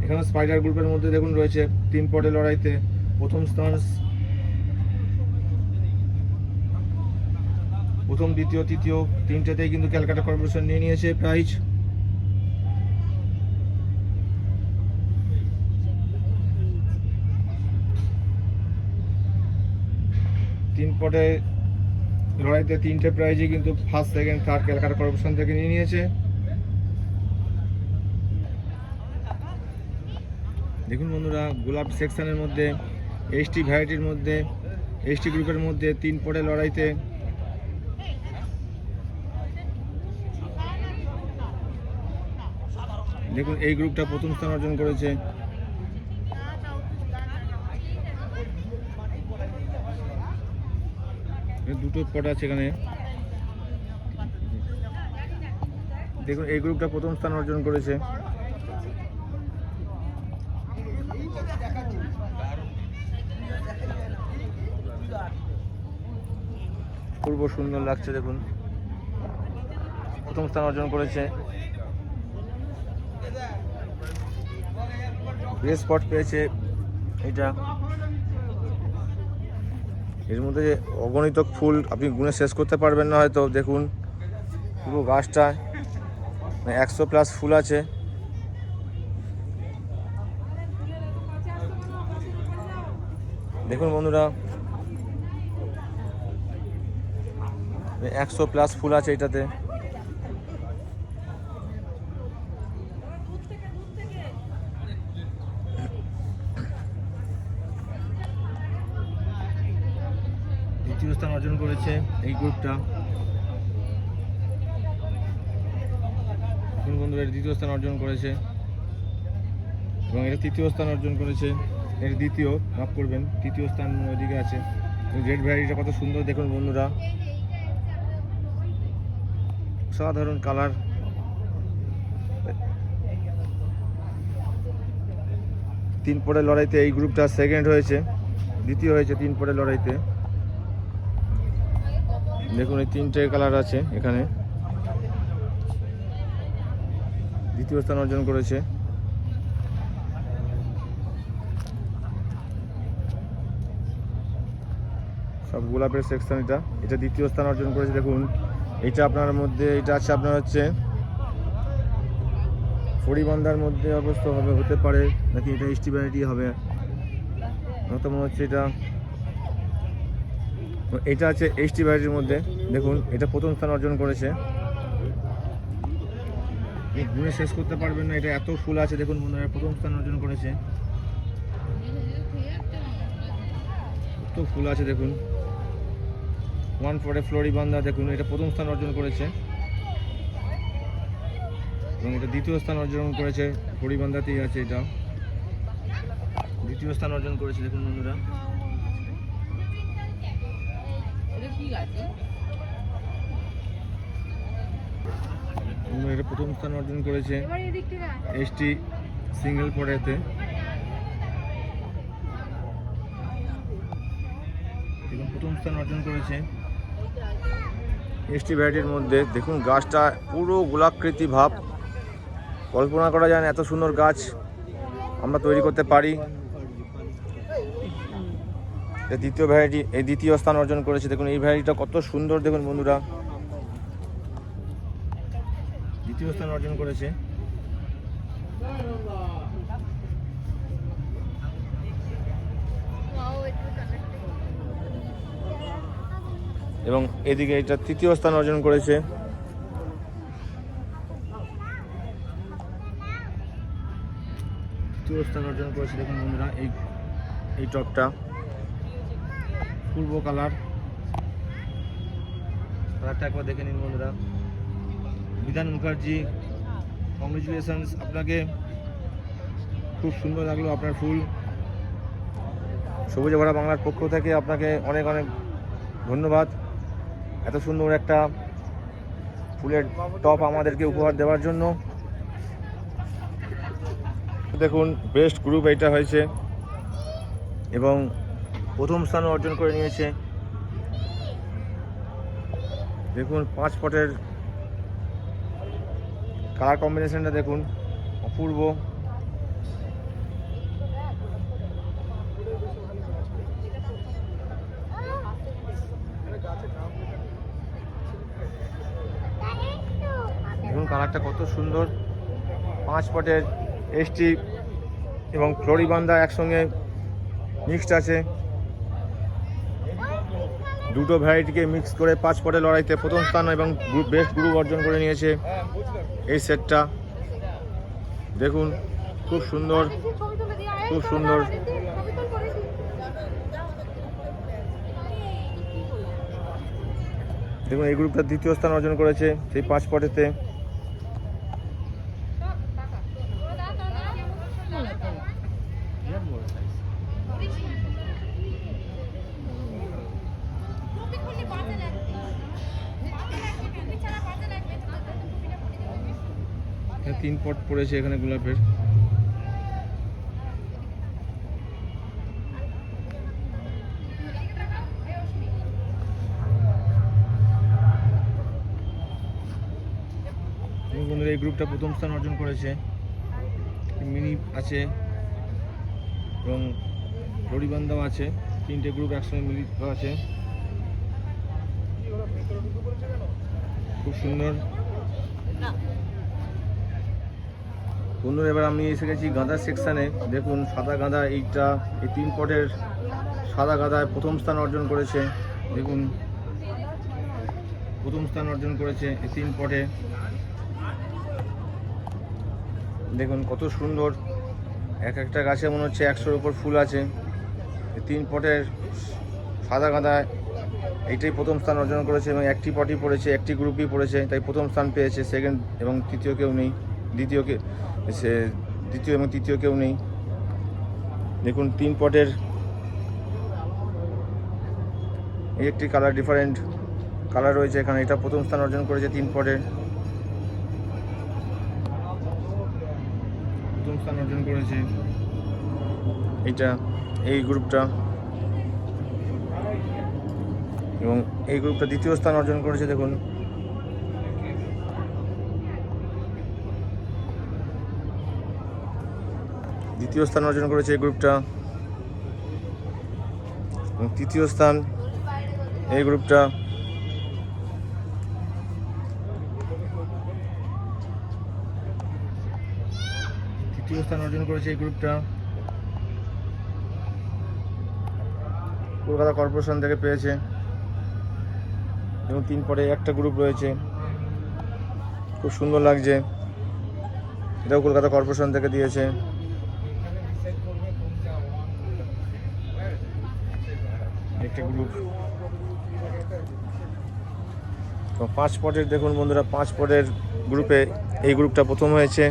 এখানে স্পাইডার গ্রুপের মধ্যে দেখুন রয়েছে তিন পটে লড়াইতে প্রথম স্থান, প্রথম দ্বিতীয় তৃতীয় তিনটেতেই কিন্তু ক্যালকাটা কর্পোরেশন নিয়ে নিয়েছে প্রাইজ। 3 পটে লড়াইতে 3টে প্রাইজই কিন্তু first second third Calcutta corporation থেকে নিয়ে নিয়েছে। দেখুন বন্ধুরা, গোলাপ সেকশনের মধ্যে এসটি ভ্যারাইটির মধ্যে এসটি গ্রুপের মধ্যে 3 পটে লড়াইতে দেখুন এই গ্রুপটা প্রথম স্থান অর্জন করেছে। দুটো পট আছে এখানে। দেখুন এই গ্রুপটা প্রথম স্থান অর্জন করেছে। পূর্ব সুন্দর লাগছে, দেখুন প্রথম স্থান অর্জন করেছে। বেস্ট স্পট পেয়েছে এটা। এর মধ্যে অগণিত ফুল আপনি গুনে শেষ করতে পারবেন না হয়তো। দেখুন পুরো গাছটা 100+ ফুল আছে। দেখুন বন্ধুরা 100+ ফুল আছে এটাতে। দ্বিতীয় স্থান অর্জন করেছে এই গ্রুপটা। বন্ধুরা দ্বিতীয় স্থান অর্জন করেছে এবং এটা তৃতীয় স্থান অর্জন করেছে। এর দ্বিতীয়, মাফ করবেন, তৃতীয় স্থান ওইদিকে আছে। রেড ভ্যারাইটিটা কত সুন্দর দেখুন বন্ধুরা, সাধারণ কালার। 3 পটের লড়াইতে এই গ্রুপটা সেকেন্ড হয়েছে, দ্বিতীয় হয়েছে 3 পটের লড়াইতে। দেখুন এই 3টে কালার আছে এখানে। দ্বিতীয় স্থান অর্জন করেছে। সব গোলাপের সেকশন। এটা দ্বিতীয় স্থান অর্জন করেছে। দেখুন এটা আপনার মধ্যে, এটা আছে আপনার হচ্ছে ফড়িবান্ধার মধ্যে অবস্থা হবে, হতে পারে নাকি এটা এসটি ভ্যারাইটি হবে। আমার তো মনে হচ্ছে এটা আছে এসটি ভ্যারাইটির মধ্যে। দেখুন এটা প্রথম স্থান অর্জন করেছে। গুনে শেষ করতে পারবেন না, এটা এত ফুল আছে। দেখুন বন্ধুরা প্রথম স্থান অর্জন করেছে। কত ফুল আছে দেখুন। 1 পটে ফ্লোরিবান্ধা, দেখুন এটা প্রথম স্থান অর্জন করেছে এবং এটা দ্বিতীয় স্থান অর্জন করেছে। ফ্লোরিবান্ধাতেই আছে, এটা দ্বিতীয় স্থান অর্জন করেছে। দেখুন বন্ধুরা এটা প্রথম স্থান অর্জন করেছে এসটি সিঙ্গেল পটেতে। প্রথম স্থান অর্জন করেছে এসটি ভ্যারাইটির মধ্যে। দেখুন গাছটা পুরো গোলাকৃতি ভাব, কল্পনা করা যায় না এত সুন্দর গাছ আমরা তৈরি করতে পারি। দ্বিতীয় ভ্যারাইটি, এই দ্বিতীয় স্থান অর্জন করেছে। দেখুন এই ভ্যারাইটিটা কত সুন্দর দেখুন বন্ধুরা, দ্বিতীয় স্থান অর্জন করেছে। এবং এদিকে এটা তৃতীয় স্থান অর্জন করেছে। তৃতীয় স্থান অর্জন করেছে। দেখুন বন্ধুরা এই টপটা পূর্ব কালারটা একবার দেখে নিন বন্ধুরা। বিধান মুখার্জি, কংগ্রেচুলেশনস আপনাকে, খুব সুন্দর লাগলো আপনার ফুল। সবুজে ভরা বাংলার পক্ষ থেকে আপনাকে অনেক অনেক ধন্যবাদ এত সুন্দর একটা ফুলের টপ আমাদেরকে উপহার দেওয়ার জন্য। দেখুন বেস্ট গ্রুপ এটা হয়েছে এবং প্রথম স্থান অর্জন করে নিয়েছে। দেখুন 5 পটের কালার কম্বিনেশনটা দেখুন, অপূর্ব। দেখুন কালারটা কত সুন্দর। 5 পটের এসটি এবং ফ্লোরিবান্ধা একসঙ্গে মিক্সড আছে। দুটো ভ্যারাইটিকে মিক্স করে 5 পটে লড়াইতে প্রথম স্থান এবং বেস্ট গ্রুপ অর্জন করে নিয়েছে এই সেটটা। দেখুন খুব সুন্দর, খুব সুন্দর। দেখুন এই গ্রুপটা দ্বিতীয় স্থান অর্জন করেছে সেই 5 পটেতে। তিন পট পড়েছে এখানে গোলাপের। এই গ্রুপটা প্রথম স্থান অর্জন করেছে। মিনি আছে এবং ররিবান্দাও আছে, 3টে গ্রুপ একসঙ্গে মিলিত আছে। খুব সুন্দর। বন্ধুরা এবার আমি এসে গেছি গাঁদার সেকশানে। দেখুন সাদা গাঁদা, এইটা এই 3 পটের সাদা গাঁদায় প্রথম স্থান অর্জন করেছে। দেখুন প্রথম স্থান অর্জন করেছে এই 3 পটে। দেখুন কত সুন্দর, এক একটা গাছে মনে হচ্ছে 100-র উপর ফুল আছে। এই 3 পটের সাদা গাঁদায় এইটাই প্রথম স্থান অর্জন করেছে এবং একটি পটই পড়েছে, একটি গ্রুপই পড়েছে, তাই প্রথম স্থান পেয়েছে। সেকেন্ড এবং তৃতীয় কেউ নেই, দ্বিতীয় এবং তৃতীয় কেউ নেই। দেখুন 3 পটের এই একটি কালার, ডিফারেন্ট কালার রয়েছে এখানে। এটা প্রথম স্থান অর্জন করেছে 3 পটের, প্রথম স্থান অর্জন করেছে এইটা, এই গ্রুপটা। এবং এই গ্রুপটা দ্বিতীয় স্থান অর্জন করেছে। দেখুন দ্বিতীয় স্থান অর্জন করেছে এই গ্রুপটা। এবং তৃতীয় স্থান এই গ্রুপটা। তৃতীয় স্থান অর্জন করেছে এই গ্রুপটা। কলকাতা কর্পোরেশন থেকে পেয়েছে এবং 3 পটে একটা গ্রুপ রয়েছে, খুব সুন্দর লাগছে। এটাও কলকাতা কর্পোরেশন থেকে দিয়েছে। একটা গ্রুপ 5 পটের। দেখুন বন্ধুরা 5 পটের গ্রুপে এই গ্রুপটা প্রথম হয়েছে।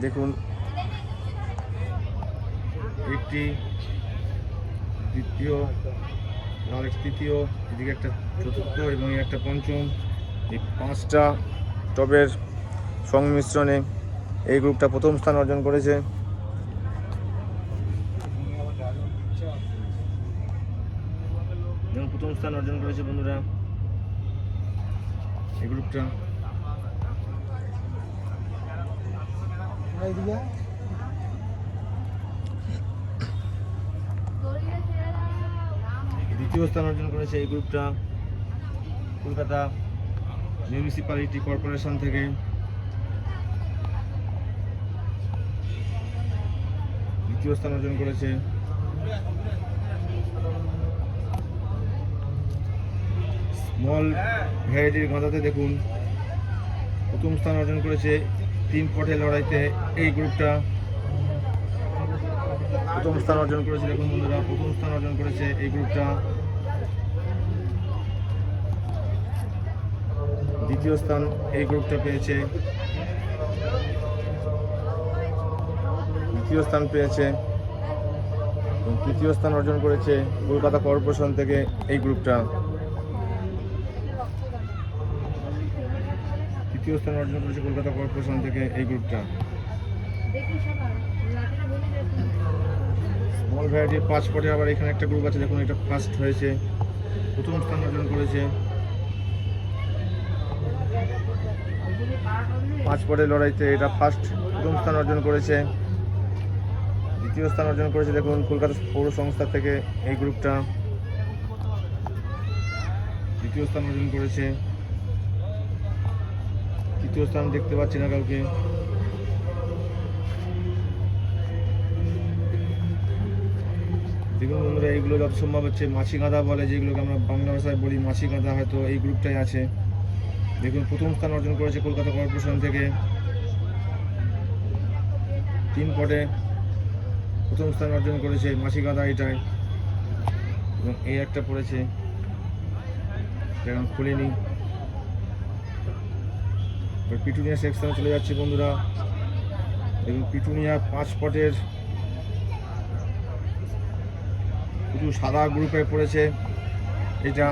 দেখুন একটি দ্বিতীয়, তৃতীয়, এদিকে একটা চতুর্থ এবং একটা পঞ্চম, এই 5টা টবের সংমিশ্রণে এই গ্রুপটা প্রথম স্থান অর্জন করেছে। এবং প্রথম স্থান অর্জন করেছে বন্ধুরা এই গ্রুপটা। দ্বিতীয় স্থান অর্জন করেছে এই গ্রুপটা কলকাতা মিউনিসিপ্যালিটি কর্পোরেশন থেকে। দ্বিতীয় স্থান অর্জন করেছে। স্মল ভ্যারাইটির গাঁদাতে দেখুন প্রথম স্থান অর্জন করেছে 3 পটের লড়াইতে এই গ্রুপটা। প্রথম স্থান অর্জন করেছে। দেখুন বন্ধুরা প্রথম স্থান অর্জন করেছে এই গ্রুপটা। দ্বিতীয় স্থান এই গ্রুপটা পেয়েছে। দ্বিতীয় স্থান পেয়েছে এবং তৃতীয় স্থান অর্জন করেছে কলকাতা কর্পোরেশন থেকে এই গ্রুপটা। তৃতীয় স্থান অর্জন করেছে কলকাতা কর্পোরেশন থেকে এই গ্রুপটা। স্মল ভ্যারাইটি 5 পটে আবার এখানে একটা গ্রুপ আছে। দেখুন এটা ফার্স্ট হয়েছে, প্রথম স্থান অর্জন করেছে। 5 পটের লড়াইতে এটা ফার্স্ট, প্রথম স্থান অর্জন করেছে। দ্বিতীয় স্থান অর্জন করেছে দেখুন কলকাতা পৌর সংস্থা থেকে এই গ্রুপটা। দ্বিতীয় স্থান অর্জন করেছে। তৃতীয় স্থান দেখতে পাচ্ছি না কাউকে। দেখুন বন্ধুরা, এইগুলো যত সম্ভব হচ্ছে মাছি গাঁদা বলে, যেগুলোকে আমরা বাংলা ভাষায় বলি মাছি গাঁদা, হয়তো এই গ্রুপটাই আছে। দেখুন প্রথম স্থান অর্জন করেছে কলকাতা কর্পোরেশন থেকে 3 পটে প্রথম স্থান অর্জন করেছে মাছি গাঁদা এটাই। এবং এই একটা পড়েছে, এখন খুলিনি। পিটুনিয়া সেকশনে চলে যাচ্ছে বন্ধুরা। দেখুন পিটুনিয়া 5 পটের শুধু সাদা গ্রুপে পড়েছে, এটা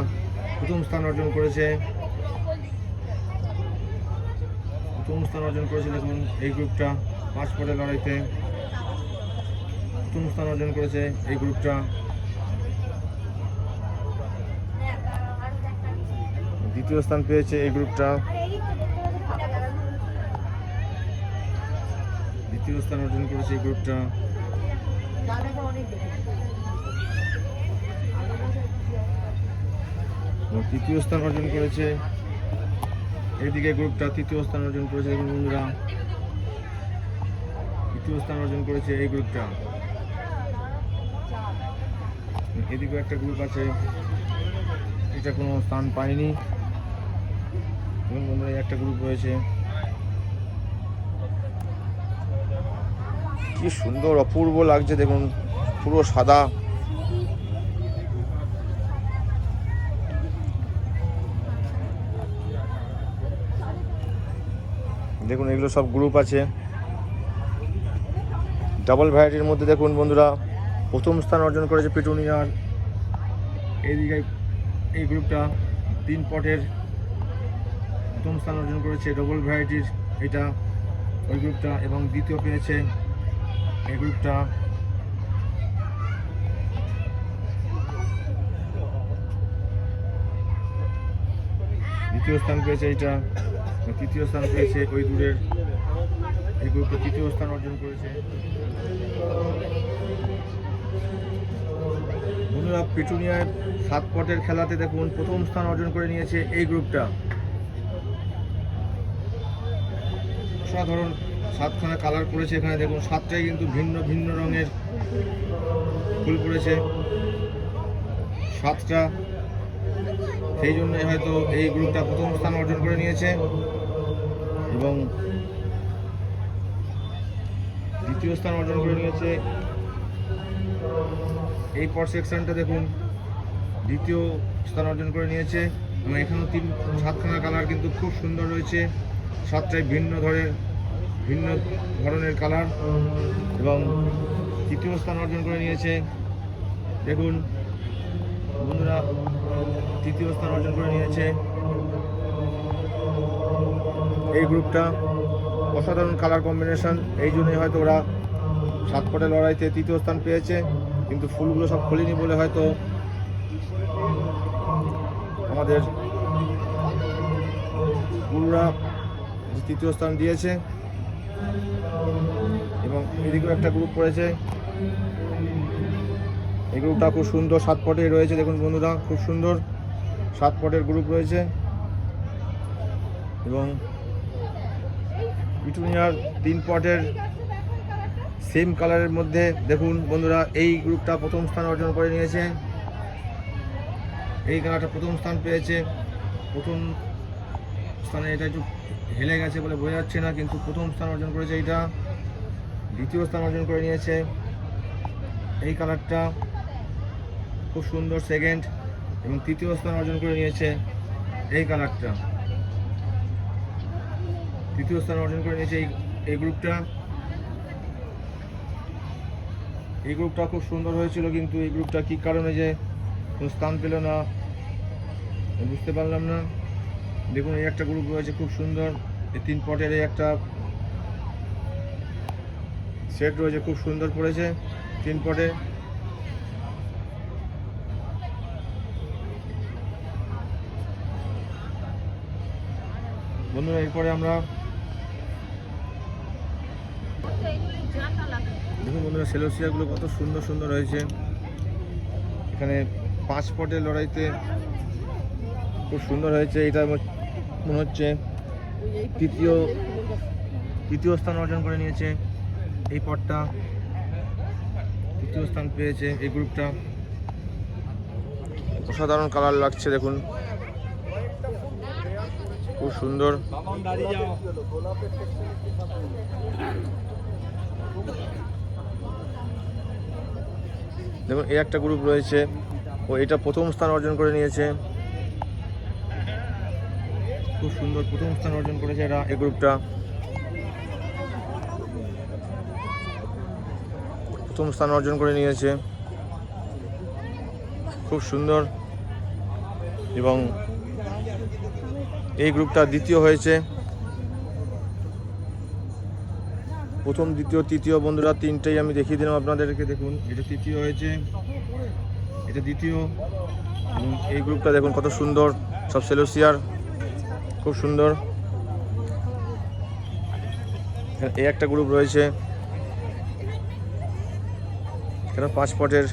প্রথম স্থান অর্জন করেছে। দেখুন এই গ্রুপটা 5 পটের লড়াইতে প্রথম স্থান অর্জন করেছে এই গ্রুপটা। দ্বিতীয় স্থান পেয়েছে এই গ্রুপটা। দ্বিতীয় স্থান অর্জন করেছে এই গ্রুপটা। তৃতীয় স্থান অর্জন করেছে এইদিকে গ্রুপটা, তৃতীয় স্থান অর্জন করেছে দেখুন বন্ধুরা, তৃতীয় স্থান অর্জন করেছে এই গ্রুপটা। এদিকে একটা গ্রুপ আছে, এটা কোনো স্থান পায়নি। এবং বন্ধুরা একটা গ্রুপ রয়েছে, কি সুন্দর অপূর্ব লাগছে দেখুন, পুরো সাদা। দেখুন এগুলো সব গ্রুপ আছে। ডাবল ভ্যারাইটির মধ্যে দেখুন বন্ধুরা, প্রথম স্থান অর্জন করেছে পিটুনিয়ার এইদিকে এই গ্রুপটা 3 পটের প্রথম স্থান অর্জন করেছে ডবল ভ্যারাইটির এটা ওই গ্রুপটা। এবং দ্বিতীয় পেয়েছে এই গ্রুপটা। দ্বিতীয় স্থান পেয়েছে এইটা, তৃতীয় স্থান পেয়েছে ওই দূরের এই গ্রুপে, তৃতীয় স্থান অর্জন করেছে বন্ধুরা। পিটুনিয়ার 7 পটের খেলাতে দেখুন প্রথম স্থান অর্জন করে নিয়েছে এই গ্রুপটা। সাধারণ 7খানা কালার পড়েছে এখানে, দেখুন 7টাই কিন্তু ভিন্ন ভিন্ন রঙের ফুল পড়েছে 7টা, সেই জন্যই হয়তো এই গ্রুপটা প্রথম স্থান অর্জন করে নিয়েছে। এবং দ্বিতীয় স্থান অর্জন করে নিয়েছে এই পট সেকশনটা, দেখুন দ্বিতীয় স্থান অর্জন করে নিয়েছে। এবং এখানেও 7খানা কালার কিন্তু খুব সুন্দর রয়েছে, 7টাই ভিন্ন ধরনের কালার। এবং তৃতীয় স্থান অর্জন করে নিয়েছে দেখুন বন্ধুরা, তৃতীয় স্থান অর্জন করে নিয়েছে এই গ্রুপটা। অসাধারণ কালার কম্বিনেশন, এই জন্যই হয়তো ওরা 7 পটের লড়াইতে তৃতীয় স্থান পেয়েছে। কিন্তু ফুলগুলো সব খোলেনি বলে হয়তো আমাদের গুরুরা তৃতীয় স্থান দিয়েছে। এবং এদিকেও একটা গ্রুপ পড়েছে, এই গ্রুপটা খুব সুন্দর 7 পটেই রয়েছে দেখুন বন্ধুরা, খুব সুন্দর 7 পটের গ্রুপ রয়েছে। এবং পিটুনিয়ার 3 পটের সেম কালারের মধ্যে দেখুন বন্ধুরা, এই গ্রুপটা প্রথম স্থান অর্জন করে নিয়েছে। এই কালারটা প্রথম স্থান পেয়েছে, প্রথম স্থানে এটা একটু হেলে গেছে বলে বোঝা যাচ্ছে না, কিন্তু প্রথম স্থান অর্জন করেছে এইটা। দ্বিতীয় স্থান অর্জন করে নিয়েছে এই কালারটা, খুব সুন্দর সেকেন্ড। এবং তৃতীয় স্থান অর্জন করে নিয়েছে এই কালারটা, তৃতীয় স্থান অর্জন করে নিয়েছে এই গ্রুপটা। এই গ্রুপটা খুব সুন্দর হয়েছিল, কিন্তু এই গ্রুপটা কী কারণে যে স্থান পেল না বুঝতে পারলাম না। দেখুন এই একটা গ্রুপ রয়েছে খুব সুন্দর, এই 3 পটের এই একটা সেট রয়েছে, খুব সুন্দর পড়েছে 3 পটে। বন্ধুরা এরপরে আমরা দেখুন বন্ধুরা, সেলোসিয়াগুলো কত সুন্দর সুন্দর হয়েছে। এখানে 5 পটের লড়াইতে খুব সুন্দর হয়েছে। এটা মনে হচ্ছে তৃতীয় স্থান অর্জন করে নিয়েছে এই পটটা, দ্বিতীয় স্থান পেয়েছে এই গ্রুপটা। অসাধারণ কালার লাগছে দেখুন, খুব সুন্দর। দেখুন এই একটা গ্রুপ রয়েছে, ও এটা প্রথম স্থান অর্জন করে নিয়েছে, খুব সুন্দর প্রথম স্থান অর্জন করেছে এরা এই গ্রুপটা। প্রথম স্থান অর্জন করে নিয়েছে, খুব সুন্দর। এবং এই গ্রুপটা দ্বিতীয় হয়েছে। প্রথম, দ্বিতীয়, তৃতীয় বন্ধুরা তিনটেই আমি দেখিয়ে দিলাম আপনাদেরকে। দেখুন এটা তৃতীয় হয়েছে, এটা দ্বিতীয়। এবং এই গ্রুপটা দেখুন কত সুন্দর, সব সেলোসিয়ার, খুব সুন্দর। এই একটা গ্রুপ রয়েছে, এখানে 5 পটের,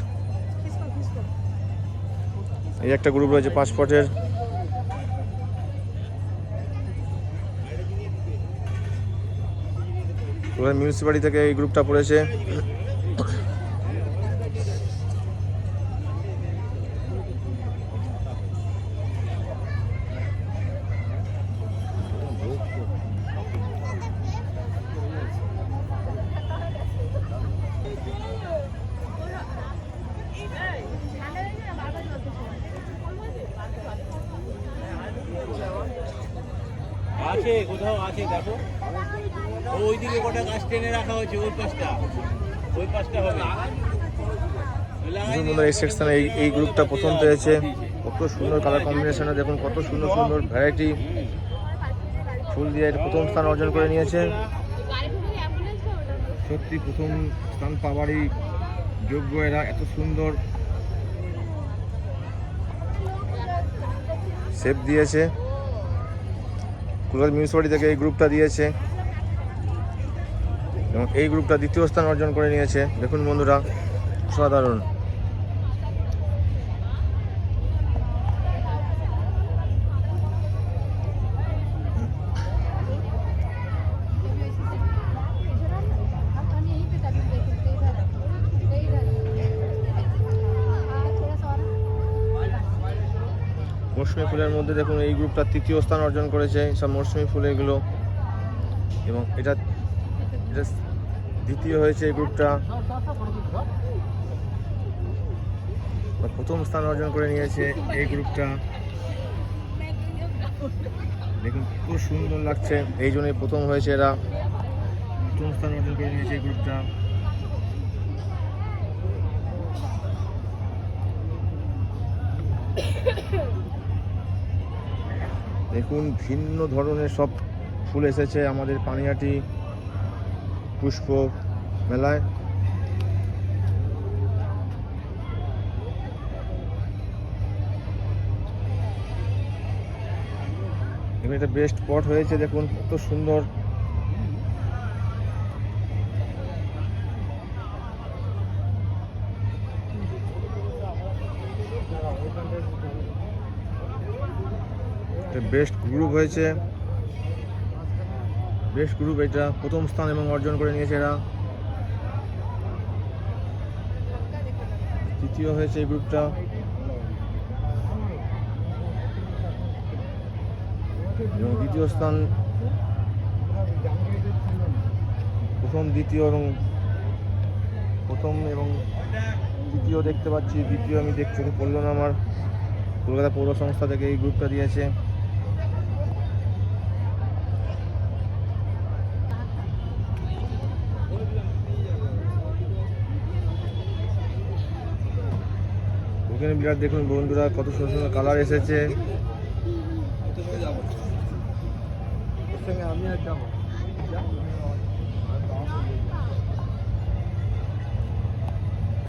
এই একটা গ্রুপ রয়েছে 5 পটের। মিউনিসিপ্যালিটি থেকে এই গ্রুপটা পড়েছে। আছে কোথাও আছে দেখো, ওইদিকে গোটা গাছ টেনে রাখা হয়েছে, ওই পাশটা হবে। এই সেকশনে এই গ্রুপটা প্রথম পেয়েছে। কত সুন্দর কালার কম্বিনেশনে দেখুন, কত সুন্দর সুন্দর ভ্যারাইটি ফুল দিয়ে প্রথম স্থান অর্জন করে নিয়েছে। সত্যি প্রথম স্থান পাওয়ারই যোগ্য এরা, এত সুন্দর শেপ দিয়েছে। কলকাতা মিউনিসিপ্যালিটি থেকে এই গ্রুপটা দিয়েছে এবং এই গ্রুপটা দ্বিতীয় স্থান অর্জন করে নিয়েছে। দেখুন বন্ধুরা, অসাধারণ। মৌসুমি ফুলের মধ্যে দেখুন এই গ্রুপটা তৃতীয় স্থান অর্জন করেছে, সব মৌসুমি ফুল এগুলো। এবং এটা দ্বিতীয় হয়েছে এই গ্রুপটা, প্রথম স্থান অর্জন করে নিয়েছে এই গ্রুপটা। দেখুন খুব সুন্দর লাগছে, এই জন্যই প্রথম হয়েছে এরা, প্রথম স্থান অর্জন করে নিয়েছে এই গ্রুপটা। দেখুন ভিন্ন ধরনের সব ফুল এসেছে আমাদের পানিহাটি পুষ্প মেলায়। এবং এটা বেস্ট স্পট হয়েছে, দেখুন কত সুন্দর। বেস্ট গ্রুপ হয়েছে, বেস্ট গ্রুপ এটা প্রথম স্থান এবং অর্জন করে নিয়েছে এরা। তৃতীয় হয়েছে এই গ্রুপটা। এবং দ্বিতীয় স্থান, প্রথম, দ্বিতীয় এবং প্রথম এবং তৃতীয় দেখতে পাচ্ছি। দ্বিতীয় আমি দেখতে পড়লো না আমার, কলকাতা পৌর সংস্থা থেকে এই গ্রুপটা দিয়েছে। ওখানে বিরাট দেখুন বন্ধুরা কত সুন্দর সুন্দর কালার এসেছে।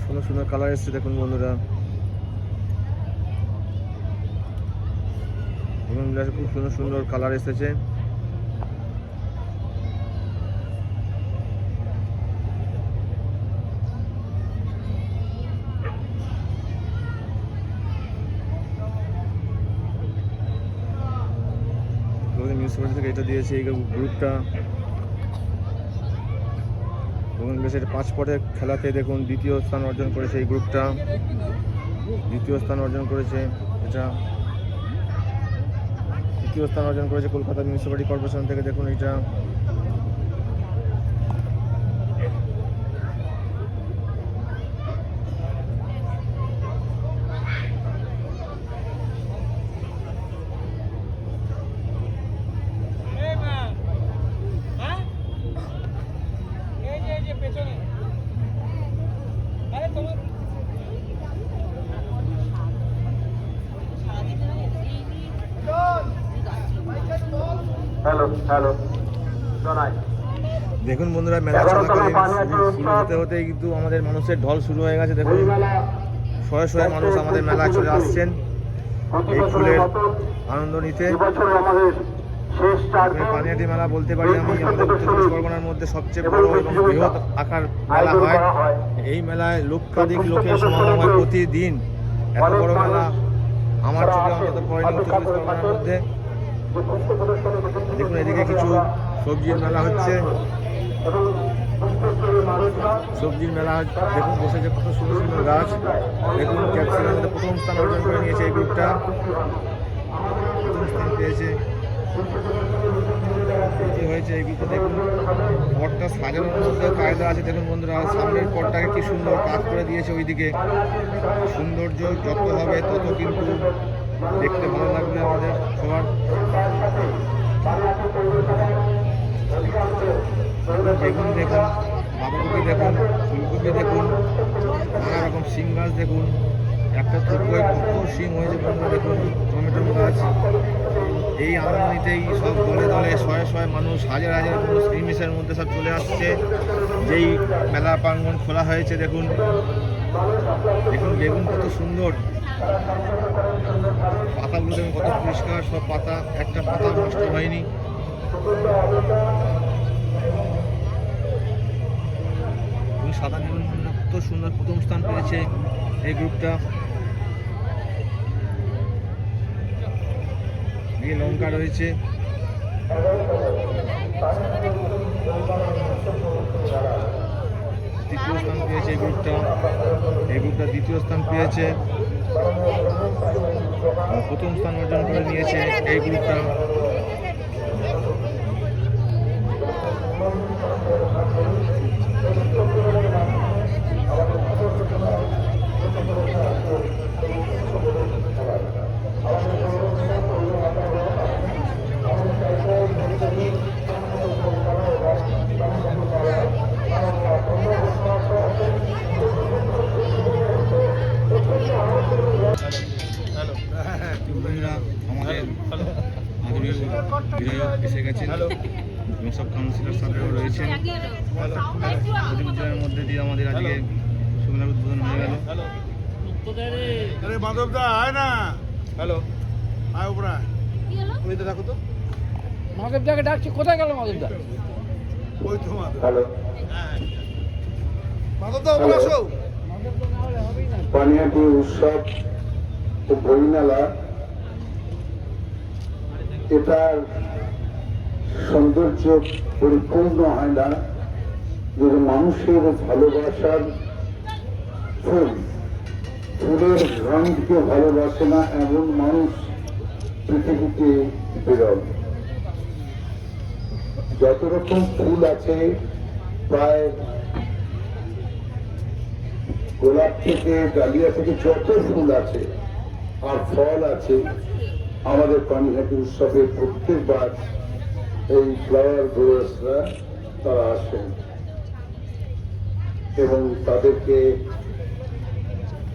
সুন্দর সুন্দর কালার এসেছে দেখুন বন্ধুরা, খুব সুন্দর সুন্দর কালার এসেছে। মিউনিসিপ্যালিটি থেকে এটা দিয়েছে এই গ্রুপটা। বাংলাদেশের 5 পটের খেলাতে দেখুন দ্বিতীয় স্থান অর্জন করেছে এই গ্রুপটা, দ্বিতীয় স্থান অর্জন করেছে এটা, তৃতীয় স্থান অর্জন করেছে কলকাতা মিউনিসিপ্যালিটি কর্পোরেশন থেকে। দেখুন এটা দেখুন বন্ধুরা, মেলা চলাকালীন শুরু হতে হতেই কিন্তু আমাদের মানুষের ঢল শুরু হয়ে গেছে। দেখুন শয়ে শয়ে মানুষ আমাদের মেলায় চলে আসছেন এই ফুলের আনন্দ নিতে। পানিহাটি মেলা বলতে পারি আমি আমাদের উত্তর চব্বিশ পরগনার মধ্যে সবচেয়ে বড় এবং বৃহৎ আকার মেলা হয়। এই মেলায় লক্ষাধিক লোকের সমাগম হয় প্রতিদিন। এত বড় মেলা আমার চোখে অন্তত পড়েনি উত্তর চব্বিশ পরগনার মধ্যে। দেখুন এদিকে কিছু সবজির মেলা হচ্ছে, সবজির মেলা দেখুন বসেছে কত সুন্দর সুন্দর গাছ। দেখুন ক্যাপসিকামের মধ্যে প্রথম স্থান অর্জন করে নিয়েছে এই গ্রুপটা, প্রথম স্থান পেয়েছে হয়েছে এই গ্রুপটা। দেখুন পটটা সাজানোর মধ্যে কায়দা আছে। দেখুন বন্ধুরা সামনের পটটাকে কি সুন্দর কাজ করে দিয়েছে, ওইদিকে সৌন্দর্য যত হবে তত কিন্তু দেখতে ভালো লাগবে আমাদের সবার। বেগুন দেখুন, বাঁধাকপি দেখুন, ফুলকপি দেখুন, নানা রকম শিম গাছ দেখুন, একটা থোকোয় কত শিম হয়েছে বন্ধুরা। দেখুন টমেটো গাছ। এই আনন্দ নিতেই সব দলে দলে শয়ে শয়ে মানুষ, হাজার হাজার মানুষ নিমিষের মধ্যে সব চলে আসছে যেই মেলা প্রাঙ্গণ খোলা হয়েছে। দেখুন দেখুন বেগুন কত সুন্দর, পাতাগুলো দেখুন কত পরিষ্কার, সব পাতা একটা পাতা নষ্ট হয়নি। সাদা বেগুন কত সুন্দর, প্রথম স্থান পেয়েছে এই গ্রুপটা। লঙ্কা রয়েছে, তৃতীয় স্থান পেয়েছে এই গ্রুপটা, এই গ্রুপটা দ্বিতীয় স্থান পেয়েছে, প্রথম স্থান অর্জন করে নিয়েছে এই গ্রুপটা। আমাদের আদরীয় বিধায়ক এসে গেছেন এবং সব কাউন্সিলর সাহেবরাও রয়েছেন। প্রতিযোগিতার মধ্যে দিয়ে আমাদের আজকে সুমেলার উদ্বোধন হয়ে গেল। মাধবদা আয় না, হ্যালো আয় উপরে ওই তো দেখো তো মাধবদাকে ডাকছি, কোথায় গেল মাধবদা? ওই তো মাধবদা উপরে আসো। পানিহাটি উৎসব ও বইমেলা এটার সৌন্দর্য পরিপূর্ণ হয় না যদি মানুষের ভালোবাসার ফুল, ফুলের রঙকে ভালোবাসে না এমন মানুষ পৃথিবীতে বিরল। যত রকম ফুল আছে প্রায় গোলাপ থেকে ডালিয়া থেকে যত ফুল আছে আর ফল আছে, আমাদের পানিহাটি উৎসবে প্রত্যেকবার এই ফ্লাওয়ার গ্রোয়ার্সরা তারা আসেন এবং তাদেরকে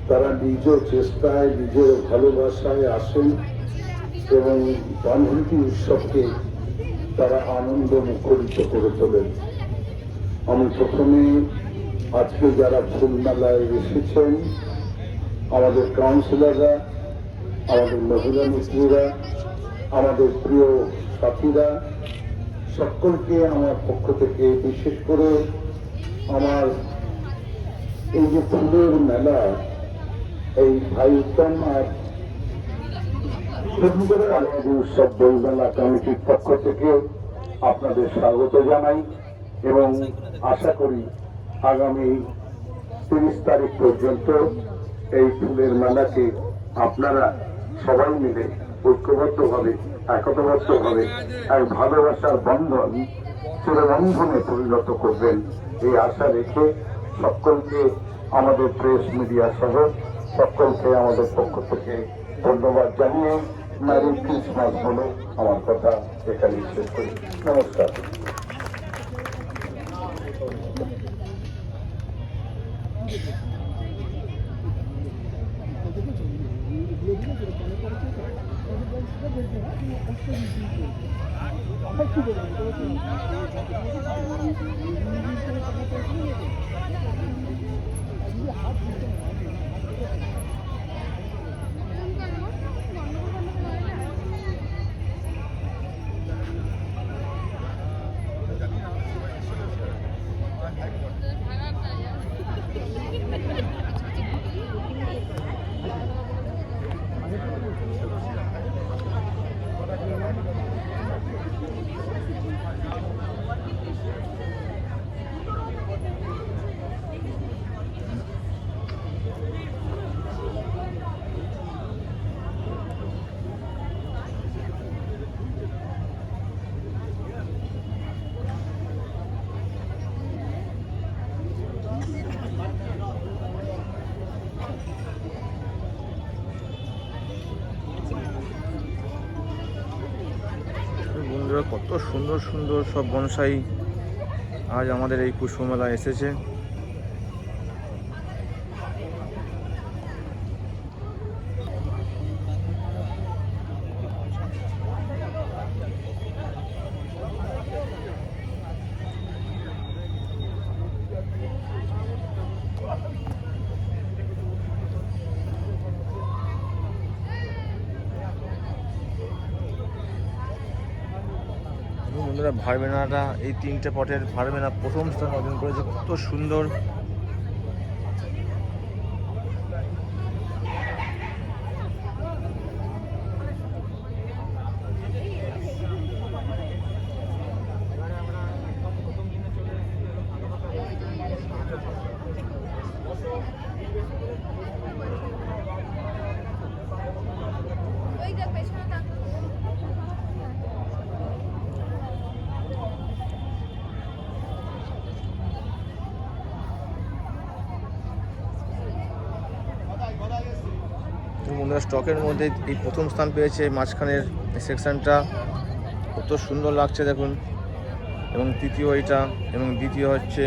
তারা নিজ চেষ্টায় নিজের ভালোবাসায় আসেন এবং পানিহাটি উৎসবকে তারা আনন্দ মুখরিত করে তোলেন। আমি প্রথমে আজকে যারা ফুল মেলায় এসেছেন আমাদের কাউন্সিলররা, আমাদের মহিলা মিত্ররা, আমাদের প্রিয় সাথীরা, সকলকে আমার পক্ষ থেকে বিশেষ করে আমার এই যে ফুলের মেলা এই ভাই উত্তম আর উৎসব বইমেলা কমিটির পক্ষ থেকে আপনাদের স্বাগত জানাই এবং আশা করি আগামী 30 তারিখ পর্যন্ত এই ফুলের মেলাকে আপনারা সবাই মিলে ঐক্যবদ্ধভাবে একতাবদ্ধভাবে এক ভালোবাসার বন্ধন চিরবন্ধনে পরিণত করবেন এই আশা রেখে সকলকে আমাদের প্রেস মিডিয়া সহ সকলকে আমাদের পক্ষ থেকে ধন্যবাদ জানিয়ে মেরি ক্রিসমাস বলে আমার কথা এখানে শেষ করি। নমস্কার। বন্ধুরা, কত সুন্দর সুন্দর সব বনসাই আজ আমাদের এই পুষ্পমেলায় এসেছে। বন্ধুরা, ভারবেনাটা এই 3টে পটের ভারবেনা প্রথম স্থান অর্জন করেছে। কত সুন্দর বন্ধুরা, স্টকের মধ্যে এই প্রথম স্থান পেয়েছে মাঝখানের সেকশনটা, কত সুন্দর লাগছে দেখুন। এবং তৃতীয় এইটা, এবং দ্বিতীয় হচ্ছে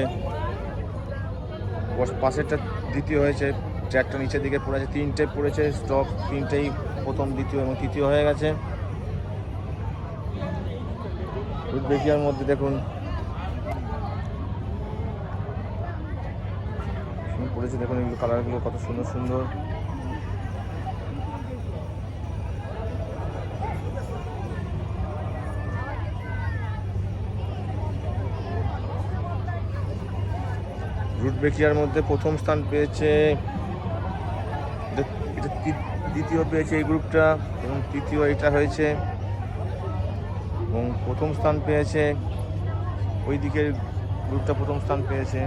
পাশেরটা দ্বিতীয় হয়েছে। 4টা নিচের দিকে পড়েছে, 3টে পড়েছে স্টক, 3টেই প্রথম, দ্বিতীয় এবং তৃতীয় হয়ে গেছে। উজবেকিয়ার মধ্যে দেখুন পড়েছে, দেখুন এগুলো কালারগুলো কত সুন্দর সুন্দর। রুটবেকিয়ার মধ্যে প্রথম স্থান পেয়েছে, এটা দ্বিতীয় পেয়েছে এই গ্রুপটা, এবং তৃতীয় এটা হয়েছে, এবং প্রথম স্থান পেয়েছে ওই দিকের গ্রুপটা, প্রথম স্থান পেয়েছে।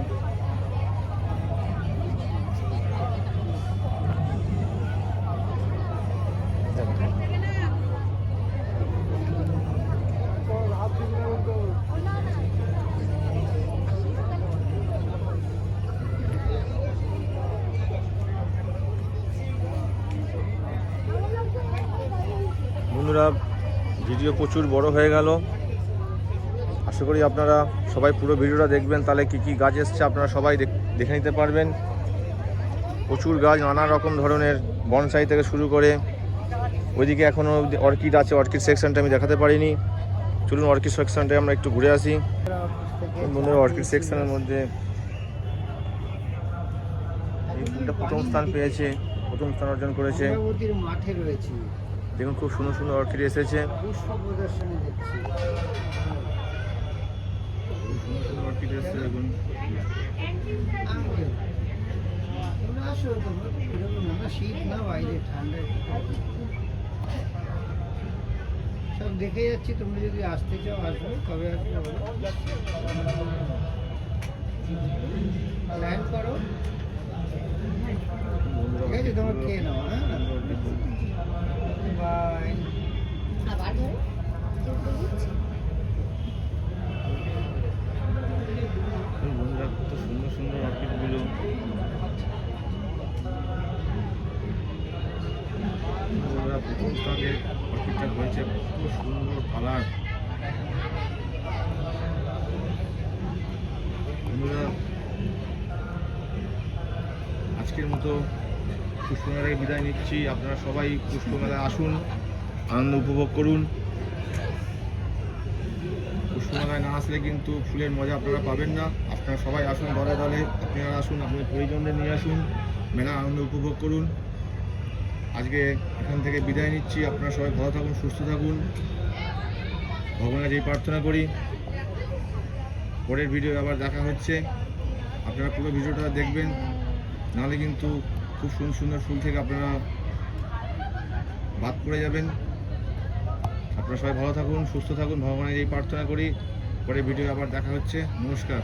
বন্ধুরা, ভিডিও প্রচুর বড় হয়ে গেল। আশা করি আপনারা সবাই পুরো ভিডিওটা দেখবেন, তাহলে কি কি গাছ এসছে আপনারা সবাই দেখে নিতে পারবেন। প্রচুর গাছ, নানা রকম ধরনের বনসাই থেকে শুরু করে ওইদিকে এখনও অর্কিড আছে। অর্কিড সেকশনটা আমি দেখাতে পারিনি, চলুন অর্কিড সেকশনটায় আমরা একটু ঘুরে আসি। বন্ধুরা, অর্কিড সেকশনের মধ্যে এই ফুলটা প্রথম স্থান পেয়েছে, প্রথম স্থান অর্জন করেছে। মাঠে রয়েছে, দেখুন খুব সুন্দর সুন্দর অর্কিড এসেছে। পুষ্প প্রদর্শনী দেখছি, অর্কিড এসেছে দেখুন। শীত না বাইরে ঠান্ডা, সব দেখে যাচ্ছি। তোমরা যদি আসতে চাও আসবে, কবে আসবে? ল্যান্ড করো, ঠিক আছে, তোমরা খেয়ে নাও। হ্যাঁ, বাই। আবার ধরো বন্ধুরা কত সুন্দর সুন্দর অর্কিডগুলো, বন্ধুরা প্রথম স্টকে অর্কিডটা হয়েছে, কত সুন্দর কালার। বন্ধুরা আজকের মতো পুষ্পমেলায় বিদায় নিচ্ছি। আপনারা সবাই পুষ্পমেলায় আসুন, আনন্দ উপভোগ করুন। পুষ্পমেলায় না আসলে কিন্তু ফুলের মজা আপনারা পাবেন না। আপনারা সবাই আসুন, দলে দলে আপনারা আসুন, আপনার পরিজনদের নিয়ে আসুন, মেলার আনন্দ উপভোগ করুন। আজকে এখান থেকে বিদায় নিচ্ছি। আপনারা সবাই ভালো থাকুন, সুস্থ থাকুন, ভগবানের এই প্রার্থনা করি। পরের ভিডিও আবার দেখা হচ্ছে, আপনারা পুরো ভিডিওটা দেখবেন, নাহলে কিন্তু খুব সুন্দর সুন্দর ফুল থেকে আপনারা বাদ পড়ে যাবেন। আপনারা সবাই ভালো থাকুন, সুস্থ থাকুন, ভগবানের এই প্রার্থনা করি। পরে ভিডিও আবার দেখা হচ্ছে। নমস্কার।